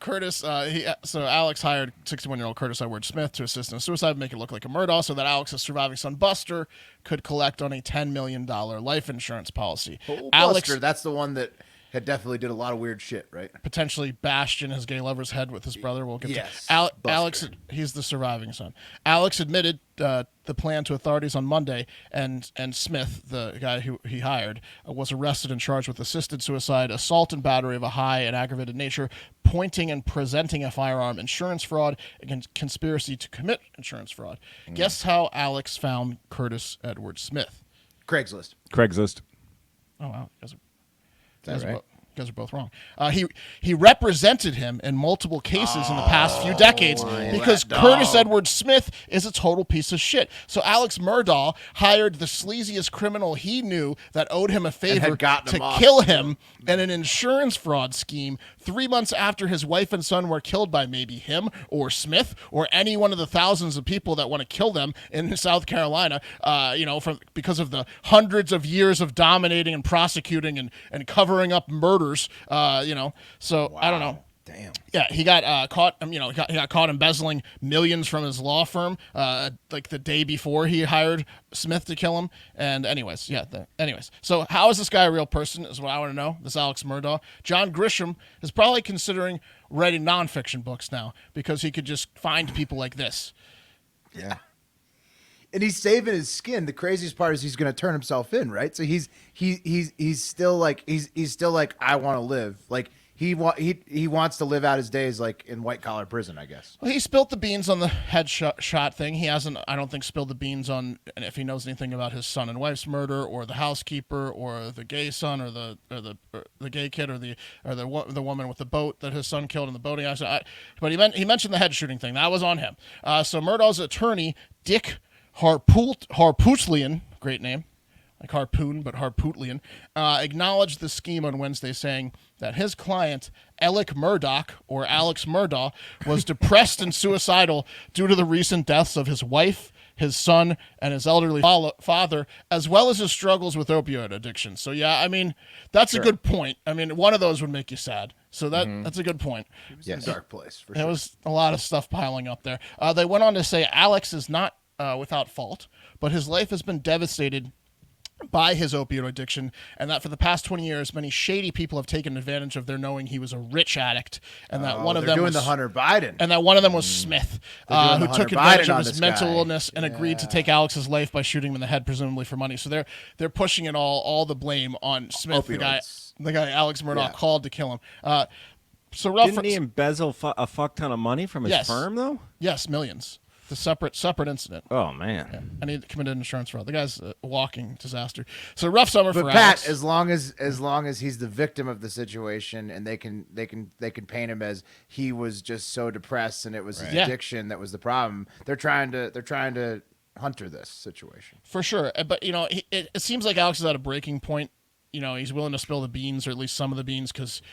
Alex hired 61-year-old Curtis Edward Smith to assist in a suicide, make it look like a Murdaugh, so that Alex's surviving son Buster could collect on a $10 million life insurance policy. Alex, Buster, that's the one that had definitely did a lot of weird shit, right? potentially bashed in his gay lover's head with his brother. We'll get Yes, to Buster. Alex. He's the surviving son. Alex admitted the plan to authorities on Monday, and Smith, the guy who he hired, was arrested and charged with assisted suicide, assault and battery of a high and aggravated nature, pointing and presenting a firearm, insurance fraud, and conspiracy to commit insurance fraud. Guess how Alex found Curtis Edward Smith? Craigslist. Oh wow, you that right? You guys are both wrong. He represented him in multiple cases in the past few decades because Curtis Edward Smith is a total piece of shit. So Alex Murdaugh hired the sleaziest criminal he knew that owed him a favor gotten to him off. kill him in an insurance fraud scheme 3 months after his wife and son were killed by maybe him or Smith or any one of the thousands of people that want to kill them in South Carolina, because of the hundreds of years of dominating and prosecuting and covering up murders, So I don't know. Damn. Yeah, he got caught. He got caught embezzling millions from his law firm, like the day before he hired Smith to kill him. And anyways, so how is this guy a real person? Is what I want to know. This Alex Murdaugh. John Grisham is probably considering writing nonfiction books now because he could just find people like this. Yeah. And he's saving his skin. The craziest part is he's going to turn himself in, right? So he's still like I want to live. Like he wants to live out his days like in white collar prison, I guess. Well, he spilled the beans on the headshot thing. He hasn't, I don't think, spilled the beans on if he knows anything about his son and wife's murder, or the housekeeper, or the gay son, or the gay kid, or the woman with the boat that his son killed in the boating accident. But he mentioned the head shooting thing. That was on him. So Murdaugh's attorney, Dick Harpootlian, great name, like harpoon, but Harpootlian, acknowledged the scheme on Wednesday, saying that his client, Alex Murdaugh, was depressed and suicidal due to the recent deaths of his wife, his son, and his elderly father, as well as his struggles with opioid addiction. So, yeah, I mean, that's a good point. I mean, one of those would make you sad. So that's a good point. It was in a dark place, for There sure. was a lot of stuff piling up there. They went on to say Alex is not without fault, but his life has been devastated by his opioid addiction, and that for the past 20 years, many shady people have taken advantage of their knowing he was a rich addict, and that one of them doing was the Hunter Biden. and that one of them was Smith, They're doing who the took Hunter advantage Biden of on his this mental guy. illness and agreed to take Alex's life by shooting him in the head, presumably for money. So they're pushing it all the blame on Smith, the guy Alex Murdaugh called to kill him. So Didn't he embezzle a fuck ton of money from his Yes. firm, though? Yes, millions. The separate incident. Oh, man. And he committed insurance fraud. The guy's a walking disaster. So rough summer But for Pat, Alex. as long as he's the victim of the situation, and they can paint him as he was just so depressed and it was his Yeah. addiction that was the problem. They're trying to Hunter this situation. For sure. But, it seems like Alex is at a breaking point. He's willing to spill the beans, or at least some of the beans, because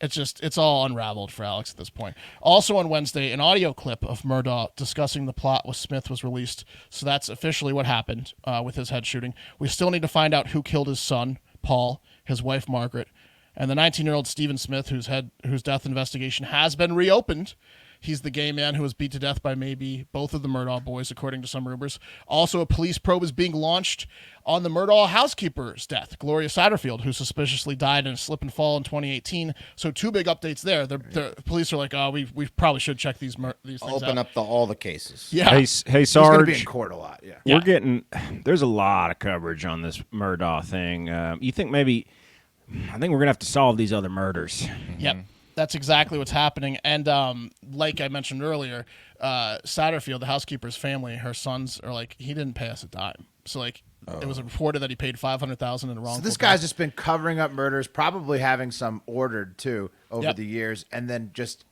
it's all unraveled for Alex at this point. Also on Wednesday, an audio clip of Murdaugh discussing the plot with Smith was released. So that's officially what happened with his head shooting. We still need to find out who killed his son, Paul, his wife, Margaret, and the 19-year-old Stephen Smith, whose death investigation has been reopened. He's the gay man who was beat to death by maybe both of the Murdaugh boys, according to some rumors. Also, a police probe is being launched on the Murdaugh housekeeper's death, Gloria Satterfield, who suspiciously died in a slip and fall in 2018. So two big updates there. The police are like, we probably should check these things Open out. up all the cases. Yeah. Hey, He's going to Sarge. be in court a lot. Yeah. Yeah. We're getting there's a lot of coverage on this Murdaugh thing. You think maybe I think we're gonna have to solve these other murders. Yep. That's exactly what's happening. And like I mentioned earlier, Satterfield, the housekeeper's family, her sons are like, he didn't pay us a dime. So like it was reported that he paid $500,000 in the wrong. So this guy's just been covering up murders, probably having some ordered too over the years, and then just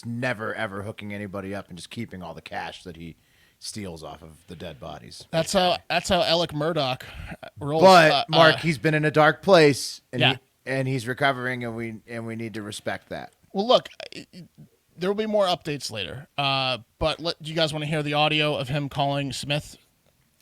never ever hooking anybody up and just keeping all the cash that he steals off of the dead bodies. That's how Alex Murdaugh rolls. But Mark, he's been in a dark place, and Yeah. he's recovering, and we need to respect that. Well, look, there will be more updates later. But do you guys want to hear the audio of him calling Smith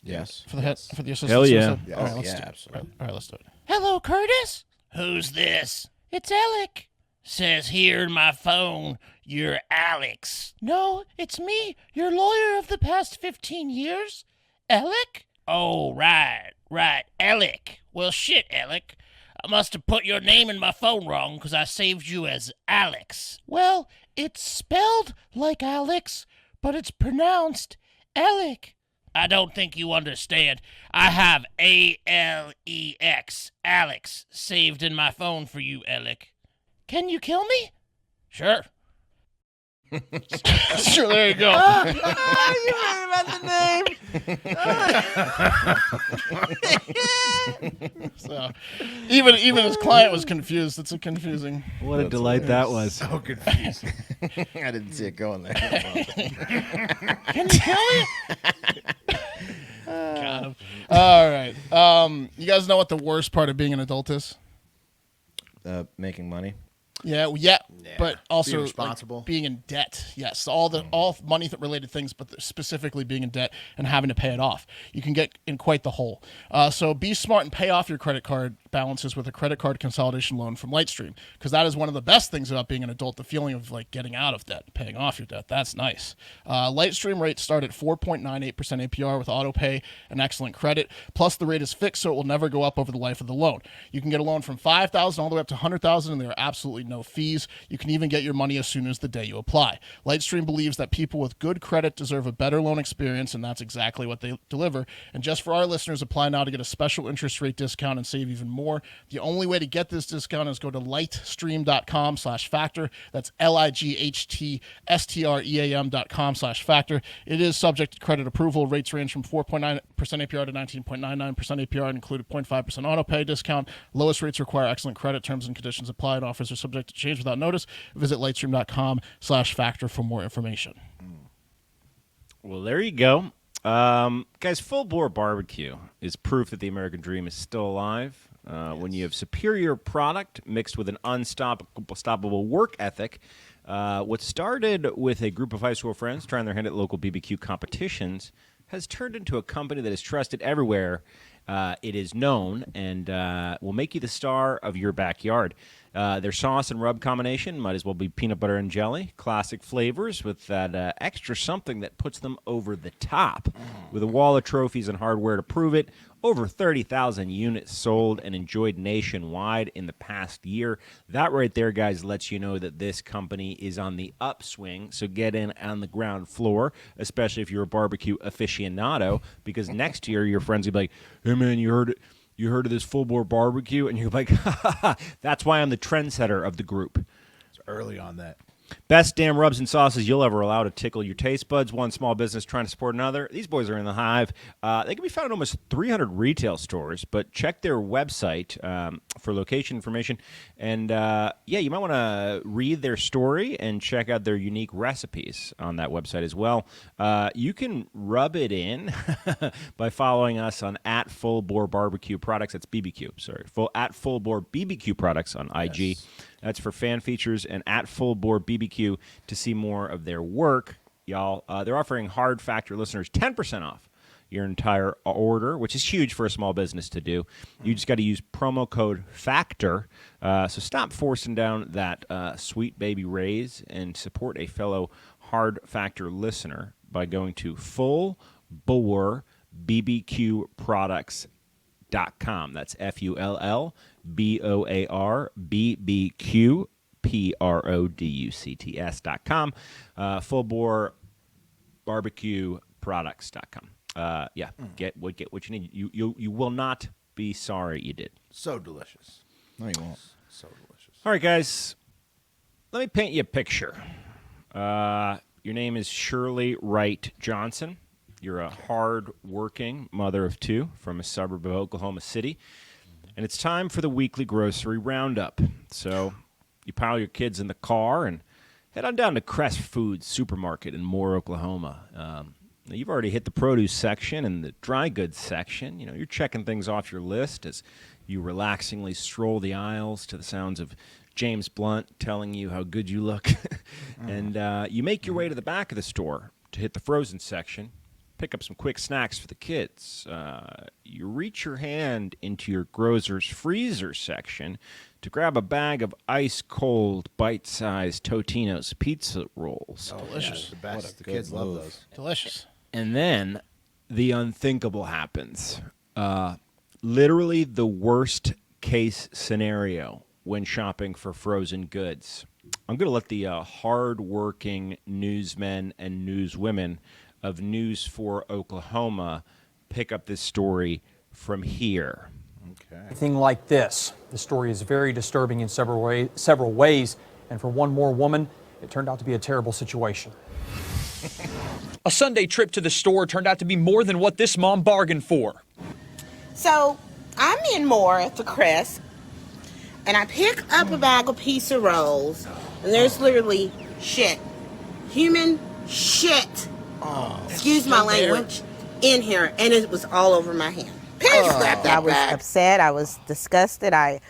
Yes. for the assistant? Hell yeah. suicide? Yes. All right, let's Yeah, do it. absolutely. All right, let's do it. Hello, Curtis. Who's this? It's Alec. Says here in my phone, you're Alex. No, it's me, your lawyer of the past 15 years. Alec? Oh, right, Alec. Well, shit, Alec. I must have put your name in my phone wrong because I saved you as Alex. Well, it's spelled like Alex, but it's pronounced Alec. I don't think you understand. I have ALEX, Alex, saved in my phone for you, Alec. Can you kill me? Sure. Sure, there you go. So, even his client was confused. It's a confusing. What a delight that was. So confused. I didn't see it going there. Can you kill me? Got him. All right. You guys know what the worst part of being an adult is? Making money. Yeah, but also Being responsible. like, being in debt. Yes, all money related things, but specifically being in debt and having to pay it off. You can get in quite the hole. So be smart and pay off your credit card balances with a credit card consolidation loan from Lightstream, because that is one of the best things about being an adult, the feeling of like getting out of debt, paying off your debt. That's nice. Lightstream rates start at 4.98% APR with auto pay and excellent credit. Plus the rate is fixed, so it will never go up over the life of the loan. You can get a loan from $5,000 all the way up to $100,000, and there are absolutely no no fees. You can even get your money as soon as the day you apply. Lightstream believes that people with good credit deserve a better loan experience, and that's exactly what they deliver. And just for our listeners, apply now to get a special interest rate discount and save even more. The only way to get this discount is go to lightstream.com/factor. That's lightstream.com/factor. It is subject to credit approval. Rates range from 4.9% APR to 19.99% APR and include a 0.5% auto pay discount. Lowest rates require excellent credit. Terms and conditions apply, and offers are subject to change without notice. Visit lightstream.com/factor for more information. Well, there you go. Guys, Full Bore Barbecue is proof that the American dream is still alive. When you have superior product mixed with an unstoppable work ethic, what started with a group of high school friends trying their hand at local BBQ competitions has turned into a company that is trusted everywhere. It is known and will make you the star of your backyard. Their sauce and rub combination might as well be peanut butter and jelly. Classic flavors with that extra something that puts them over the top. With a wall of trophies and hardware to prove it, over 30,000 units sold and enjoyed nationwide in the past year. That right there, guys, lets you know that this company is on the upswing. So get in on the ground floor, especially if you're a barbecue aficionado, because next year your friends will be like, hey, man, you heard of this Full Bore Barbecue? And you're like, that's why I'm the trendsetter of the group. It's early on that. Best damn rubs and sauces you'll ever allow to tickle your taste buds. One small business trying to support another. These boys are in the hive. They can be found in almost 300 retail stores, but check their website for location information. And, you might want to read their story and check out their unique recipes on that website as well. You can rub it in by following us on @FullBoreBarbecue Products. That's BBQ, sorry. @Full Bore BBQ Products on IG. Yes. That's for fan features, and @FullBoreBBQ to see more of their work. Y'all, they're offering Hard Factor listeners 10% off your entire order, which is huge for a small business to do. You just got to use promo code FACTOR. So stop forcing down that sweet baby raise and support a fellow Hard Factor listener by going to fullborebbqproducts.com. That's FullBoreBBQProducts.com. FullBoreBarbecueProducts.com. Get what you need. You will not be sorry you did. So delicious. No, you won't. So delicious. All right, guys. Let me paint you a picture. Your name is Shirley Wright-Johnson. You're a hard-working mother of two from a suburb of Oklahoma City. And it's time for the weekly grocery roundup. So you pile your kids in the car and head on down to Crest Foods Supermarket in Moore, Oklahoma. Now you've already hit the produce section and the dry goods section. You know, you're checking things off your list as you relaxingly stroll the aisles to the sounds of James Blunt telling you how good you look. And you make your way to the back of the store to hit the frozen section. Pick up some quick snacks for the kids. You reach your hand into your grocer's freezer section to grab a bag of ice-cold, bite-sized Totino's pizza rolls. Oh, delicious. The best. The kids love those. Delicious. And then the unthinkable happens. Literally the worst-case scenario when shopping for frozen goods. I'm going to let the hard-working newsmen and newswomen of News 4 Oklahoma pick up this story from here. Okay. Anything like this. The story is very disturbing in several ways, and for one more woman, it turned out to be a terrible situation. A Sunday trip to the store turned out to be more than what this mom bargained for. So I'm in Moore at the Crest, and I pick up a bag of pizza rolls, and there's literally shit. Human shit. Excuse my language. In here, and it was all over my hand. I was upset. I was disgusted. I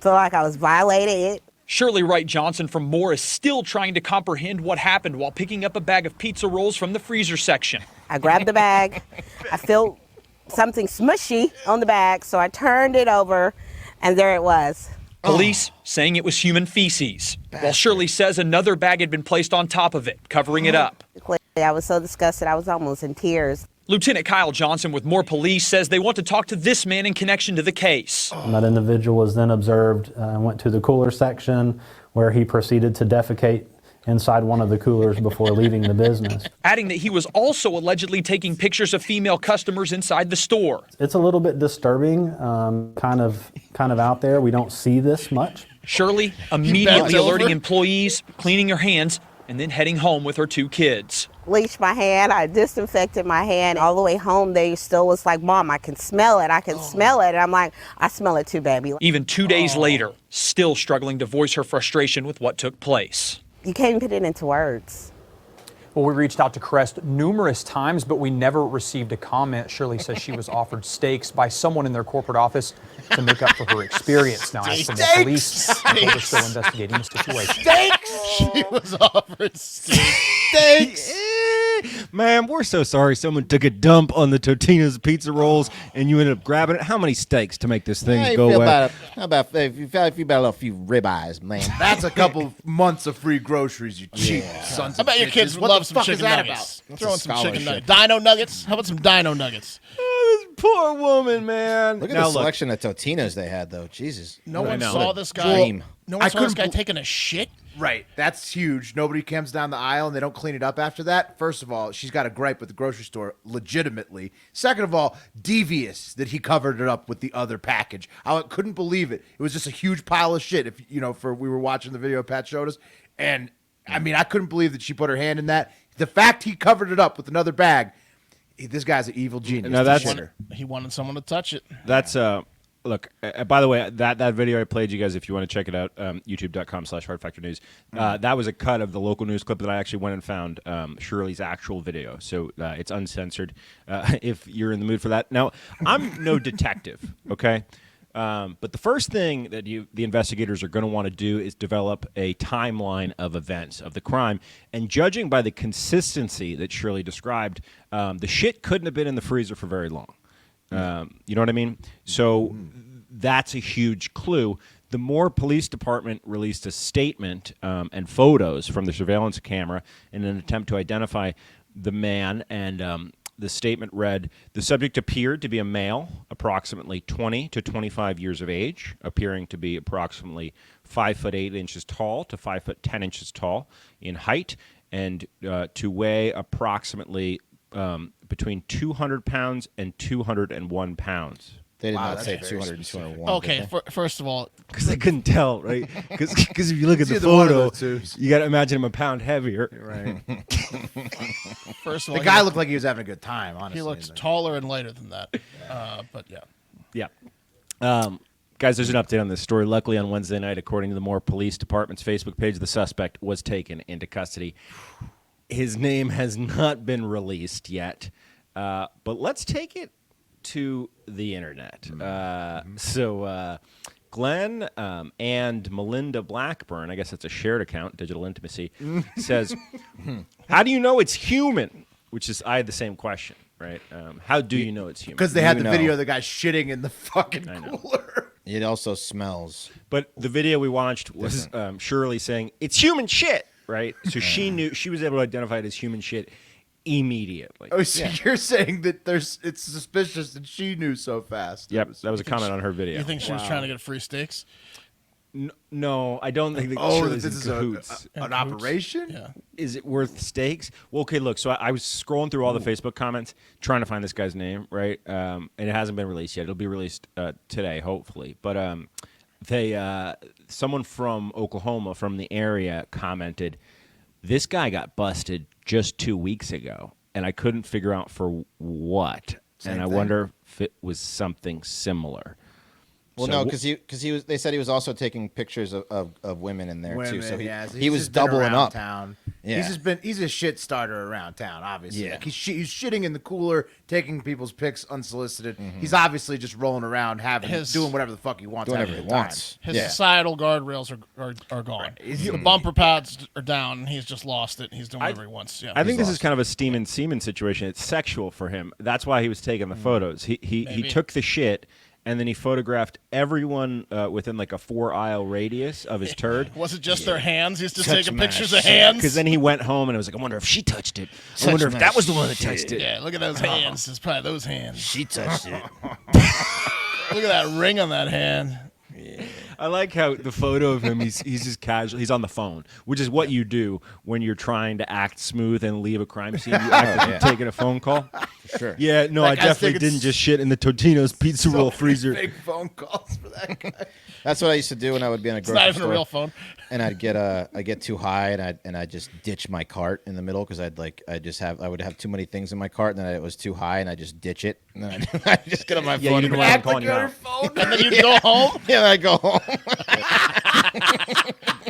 felt like I was violated. Shirley Wright-Johnson from Moore is still trying to comprehend what happened while picking up a bag of pizza rolls from the freezer section. I grabbed the bag. I felt something smushy on the bag, so I turned it over, and there it was. Police saying it was human feces, while Shirley says another bag had been placed on top of it, covering it up. I was so disgusted, I was almost in tears. Lieutenant Kyle Johnson with Moore Police says they want to talk to this man in connection to the case. That individual was then observed and went to the cooler section where he proceeded to defecate inside one of the coolers before leaving the business. Adding that he was also allegedly taking pictures of female customers inside the store. It's a little bit disturbing, kind of out there. We don't see this much. Shirley immediately alerting employees, cleaning her hands, and then heading home with her 2 kids. Bleached my hand, I disinfected my hand. All the way home, they still was like, Mom, I can smell it, I can smell it. And I'm like, I smell it too, baby. Even 2 days later, still struggling to voice her frustration with what took place. You can't even put it into words. Well, we reached out to Crest numerous times, but we never received a comment. Shirley says she was offered steaks by someone in their corporate office to make up for her experience. Now, as for the police, they're still investigating the situation. She was offered steaks. Man, we're so sorry someone took a dump on the Totino's pizza rolls and you ended up grabbing it. How many steaks to make this thing go away? How about if you got a few ribeyes, man? That's a couple months of free groceries, you cheap sons I of bet your bitches. kids What love the some fuck chicken is that nuggets. about? Throw in some chicken scholarship. nuggets. Dino nuggets? How about some dino nuggets? Oh, this poor woman, man. Look at Now, the selection of Totinos they had, though. Jesus. No one know. saw this guy. Dream. No one I saw this couldn't guy taking a shit. Right, that's huge. Nobody comes down the aisle and they don't clean it up after that. First of all, she's got a gripe with the grocery store, legitimately. Second of all, devious that he covered it up with the other package. I couldn't believe it. It was just a huge pile of shit. If you know, we were watching the video Pat showed us, and I mean, I couldn't believe that she put her hand in that. The fact he covered it up with another bag, this guy's an evil genius. No, that's- He wanted someone to touch it. That's look. By the way, that video I played you guys, if you want to check it out, YouTube.com/HardFactorNews. That was a cut of the local news clip that I actually went and found Shirley's actual video, so it's uncensored. If you're in the mood for that. Now, I'm no detective, okay. But the first thing that the investigators are going to want to do is develop a timeline of events of the crime. And judging by the consistency that Shirley described, the shit couldn't have been in the freezer for very long. You know what I mean? So that's a huge clue. The Moore Police Department released a statement and photos from the surveillance camera in an attempt to identify the man, and the statement read, the subject appeared to be a male, approximately 20 to 25 years of age, appearing to be approximately 5'8" tall to 5'10" tall in height, and to weigh approximately between 200 pounds and 201 pounds. They did not say 200 and 201. Okay, first of all, Because I couldn't tell, right? Because if you look at the either one of photo, those two. you got to imagine him a pound heavier. Right. first of all, The guy looked like he was having a good time, honestly. he looked taller and lighter than that. But yeah. Yeah. Guys, there's an update on this story. Luckily, on Wednesday night, according to the Moore Police Department's Facebook page, the suspect was taken into custody. His name has not been released yet, but let's take it to the internet. So Glenn and Melinda Blackburn, I guess that's a shared account, Digital Intimacy, says, how do you know it's human? Which is, I had the same question, right? How do you know it's human? Because they had You the know. video of the guy shitting in the fucking cooler. It also smells. But the video we watched was Shirley saying, it's human shit, right? So she knew, she was able to identify it as human shit immediately. Oh, so you're saying that it's suspicious that she knew so fast. Yep, that was a comment on her video. You think she was trying to get free steaks? No, I don't think that Oh, Shirley's this in is cahoots. an operation? Yeah. Is it worth steaks? Well, okay, look, so I was scrolling through all the Facebook comments trying to find this guy's name, right? And it hasn't been released yet. It'll be released today, hopefully. But someone from Oklahoma, from the area, commented, this guy got busted just 2 weeks ago, and I couldn't figure out for what. Same I thing. wonder if it was something similar. Well, So no, because he was. They said he was also taking pictures of women in there too. So so he was just been doubling around up. Town. Yeah. He's a shit starter around town, obviously. Yeah. Like he's shitting in the cooler, taking people's pics unsolicited. He's obviously just rolling around, doing whatever the fuck he wants. Doing having whatever a he good time. wants. His Yeah. societal guardrails are gone. The bumper pads are down, and he's just lost it. He's doing whatever he wants. Yeah. I think this is kind of a steam and semen situation. It's sexual for him. That's why he was taking the photos. He Maybe. took the shit, and then he photographed everyone within like a 4-aisle radius of his turd. Was it just their hands? He's just Touch taking my pictures of shit. hands. Because then he went home and it was like, I wonder if she touched it. I wonder if my that was the one that touched it. Yeah, look at those hands. It's probably those hands. She touched it. Look at that ring on that hand. I like how the photo of him, he's just casual. He's on the phone, which is what you do when you're trying to act smooth and leave a crime scene. You act like you're taking a phone call. Sure. Yeah, no, That I guy's definitely taking didn't just shit in the Totino's pizza roll freezer. Big phone calls for that guy. That's what I used to do when I would be in a It's grocery not even store. a real phone. And I get too high, and I just ditch my cart in the middle because I would have too many things in my cart, and then it was too high, and I just ditch it, and then I just get on my Yeah, phone you and didn't want Act him like calling you you're on your out. phone. And then you go home. yeah, I go home.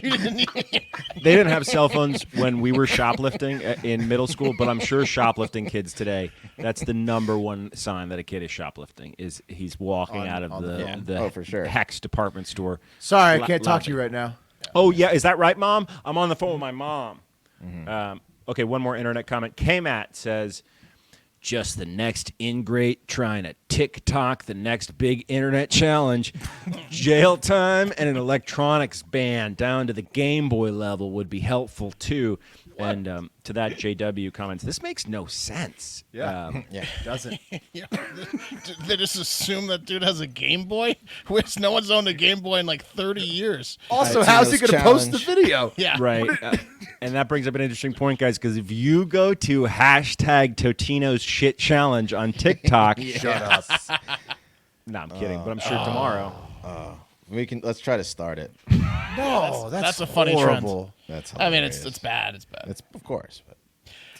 They didn't have cell phones when we were shoplifting in middle school, but I'm sure shoplifting kids today, that's the number one sign that a kid is shoplifting, is he's walking out of the Oh, for sure. Hex department store. Sorry, I can't talk to you right now. Oh, yeah. Is that right, Mom? I'm on the phone with my mom. Okay, one more internet comment. K-Matt says, just the next ingrate trying to TikTok the next big internet challenge. Jail time and an electronics ban down to the Game Boy level would be helpful, too. And to that, JW comments, this makes no sense. Yeah. Yeah. Doesn't. Yeah. They just assume that dude has a Game Boy, which no one's owned a Game Boy in like 30 years. Also, iTunes how's he going to post the challenge. video? Yeah. Right. And that brings up an interesting point, guys, because if you go to hashtag Totino's shit challenge on TikTok. Shut up. No, I'm kidding, but I'm sure tomorrow. Let's try to start it. No, That's a funny horrible. That's I mean, hilarious. it's bad. It's bad. It's of course.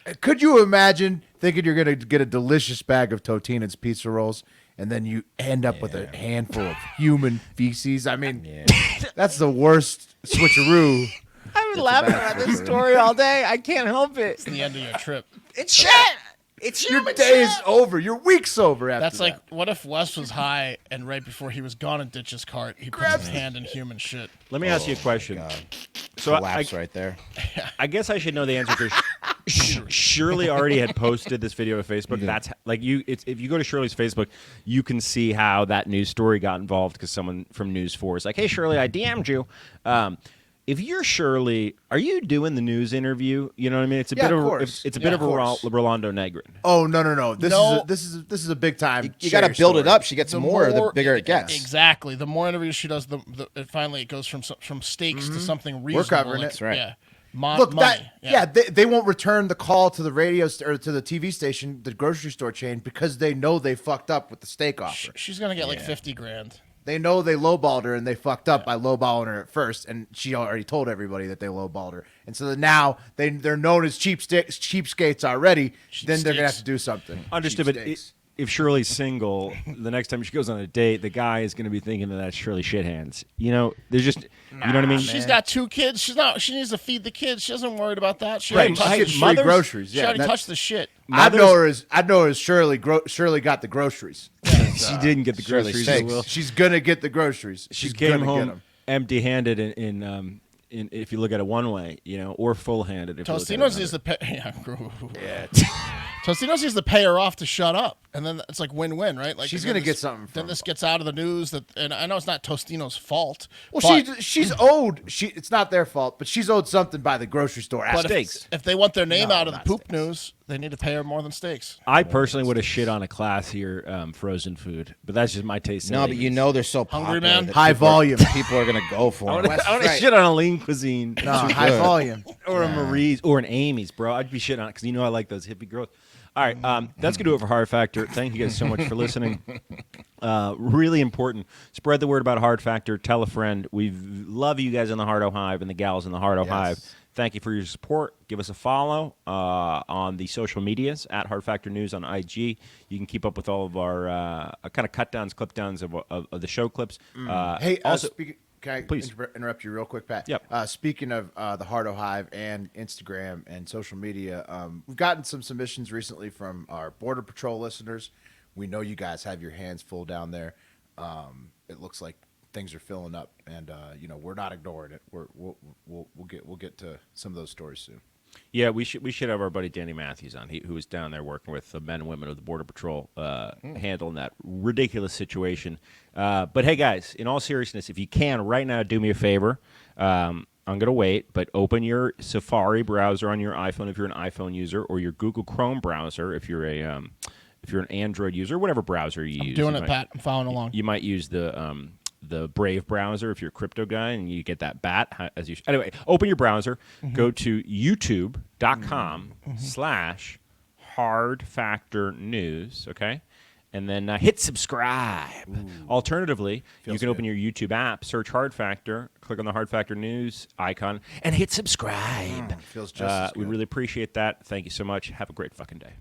But Could you imagine thinking you're going to get a delicious bag of Totino's pizza rolls and then you end up with a handful of human feces? I mean, that's the worst switcheroo. I've been laughing at this story all day. I can't help it. It's the end of your trip. It's shit. It's Your day is over. Your week's over after That's that. like, what if Wes was high and right before he was gonna ditch his cart, he puts his hand in human shit? Let me ask you a question. God. So Collapse right there. I guess I should know the answer because Shirley already had posted this video to Facebook. That's like if you go to Shirley's Facebook, you can see how that news story got involved because someone from News 4 is like, "Hey Shirley, I DM'd you." If you're Shirley, are you doing the news interview? You know what I mean? It's a Yeah, bit of of course. it's a Yeah, bit of of a course. Rolando Negrin. Oh no! This No. is a big time. You got to build it up. She gets more, the bigger it gets. Exactly. The more interviews she does, it finally goes from steaks to something reasonable. covering like, it. Right. Yeah. Look, money. they won't return the call to the radio or to the TV station, the grocery store chain, because they know they fucked up with the steak offer. She's gonna get like 50 grand. They know they lowballed her and they fucked up by lowballing her at first, and she already told everybody that they lowballed her. And so now they're known as cheapskates already. Then they're gonna have to do something. Understood, but Cheapskates. if Shirley's single, the next time she goes on a date, the guy is going to be thinking that that's Shirley Shithands. You know, there's just, you know what I mean? She's got 2 kids. She needs to feed the kids. She isn't worried about that. She Right, already she's touched getting the free shit. groceries. She Yeah, already that- touched the shit. I'd know her as Shirley. Shirley got the groceries. She didn't get the Shirley groceries. Steaks. Will. She's gonna get the groceries. She She's came gonna get home 'em. empty-handed in if you look at it one way, you know, or full-handed. If you look at it Tostino's needs to pay. Tostino's needs to pay her off to shut up, and then it's like win-win, right? Like She's then gonna this- get something Then from this it. gets out of the news and I know it's not Tostino's fault. Well, but, she's owed. It's not their fault, but she's owed something by the grocery store. but if they want their name No, out of the not poop steaks. news, they need to pay her more than steaks. I personally would have shit on a classier frozen food, but that's just my taste. in No, but things. you know they're so Hungry popular man? that High people are- volume. People are gonna go for I them. want to right. shit on a lean cuisine. No, high volume. Or a Marie's or an Amy's, bro. I'd be shitting on it because you know I like those hippie girls. All right, that's going to do it for Hard Factor. Thank you guys so much for listening. Really important. Spread the word about Hard Factor. Tell a friend. We love you guys in the Hardo Hive and the gals in the Hardo Hive. Thank you for your support. Give us a follow on the social medias at Hard Factor News on IG. You can keep up with all of our kind of cut downs, clip downs of the show clips. Hey, also, can I please. interrupt you real quick, Pat? Yep. Speaking of the Hardo Hive and Instagram and social media, we've gotten some submissions recently from our Border Patrol listeners. We know you guys have your hands full down there. It looks like things are filling up, and we're not ignoring it. We'll get to some of those stories soon. Yeah, we should have our buddy Danny Matthews on, who was down there working with the men and women of the Border Patrol, handling that ridiculous situation. But hey, guys, in all seriousness, if you can right now, do me a favor. I'm gonna wait, but open your Safari browser on your iPhone if you're an iPhone user, or your Google Chrome browser if you're an Android user, whatever browser you use. Doing You it, might- Pat. I'm following along. You might use the the Brave browser if you're a crypto guy and you get that bat as you. Anyway, open your browser, go to youtube.com/hardfactornews. Okay. And then hit subscribe. Alternatively, you can open your YouTube app, search Hard Factor, click on the Hard Factor News icon, and hit subscribe. Feels just as We good. really appreciate that. Thank you so much. Have a great fucking day.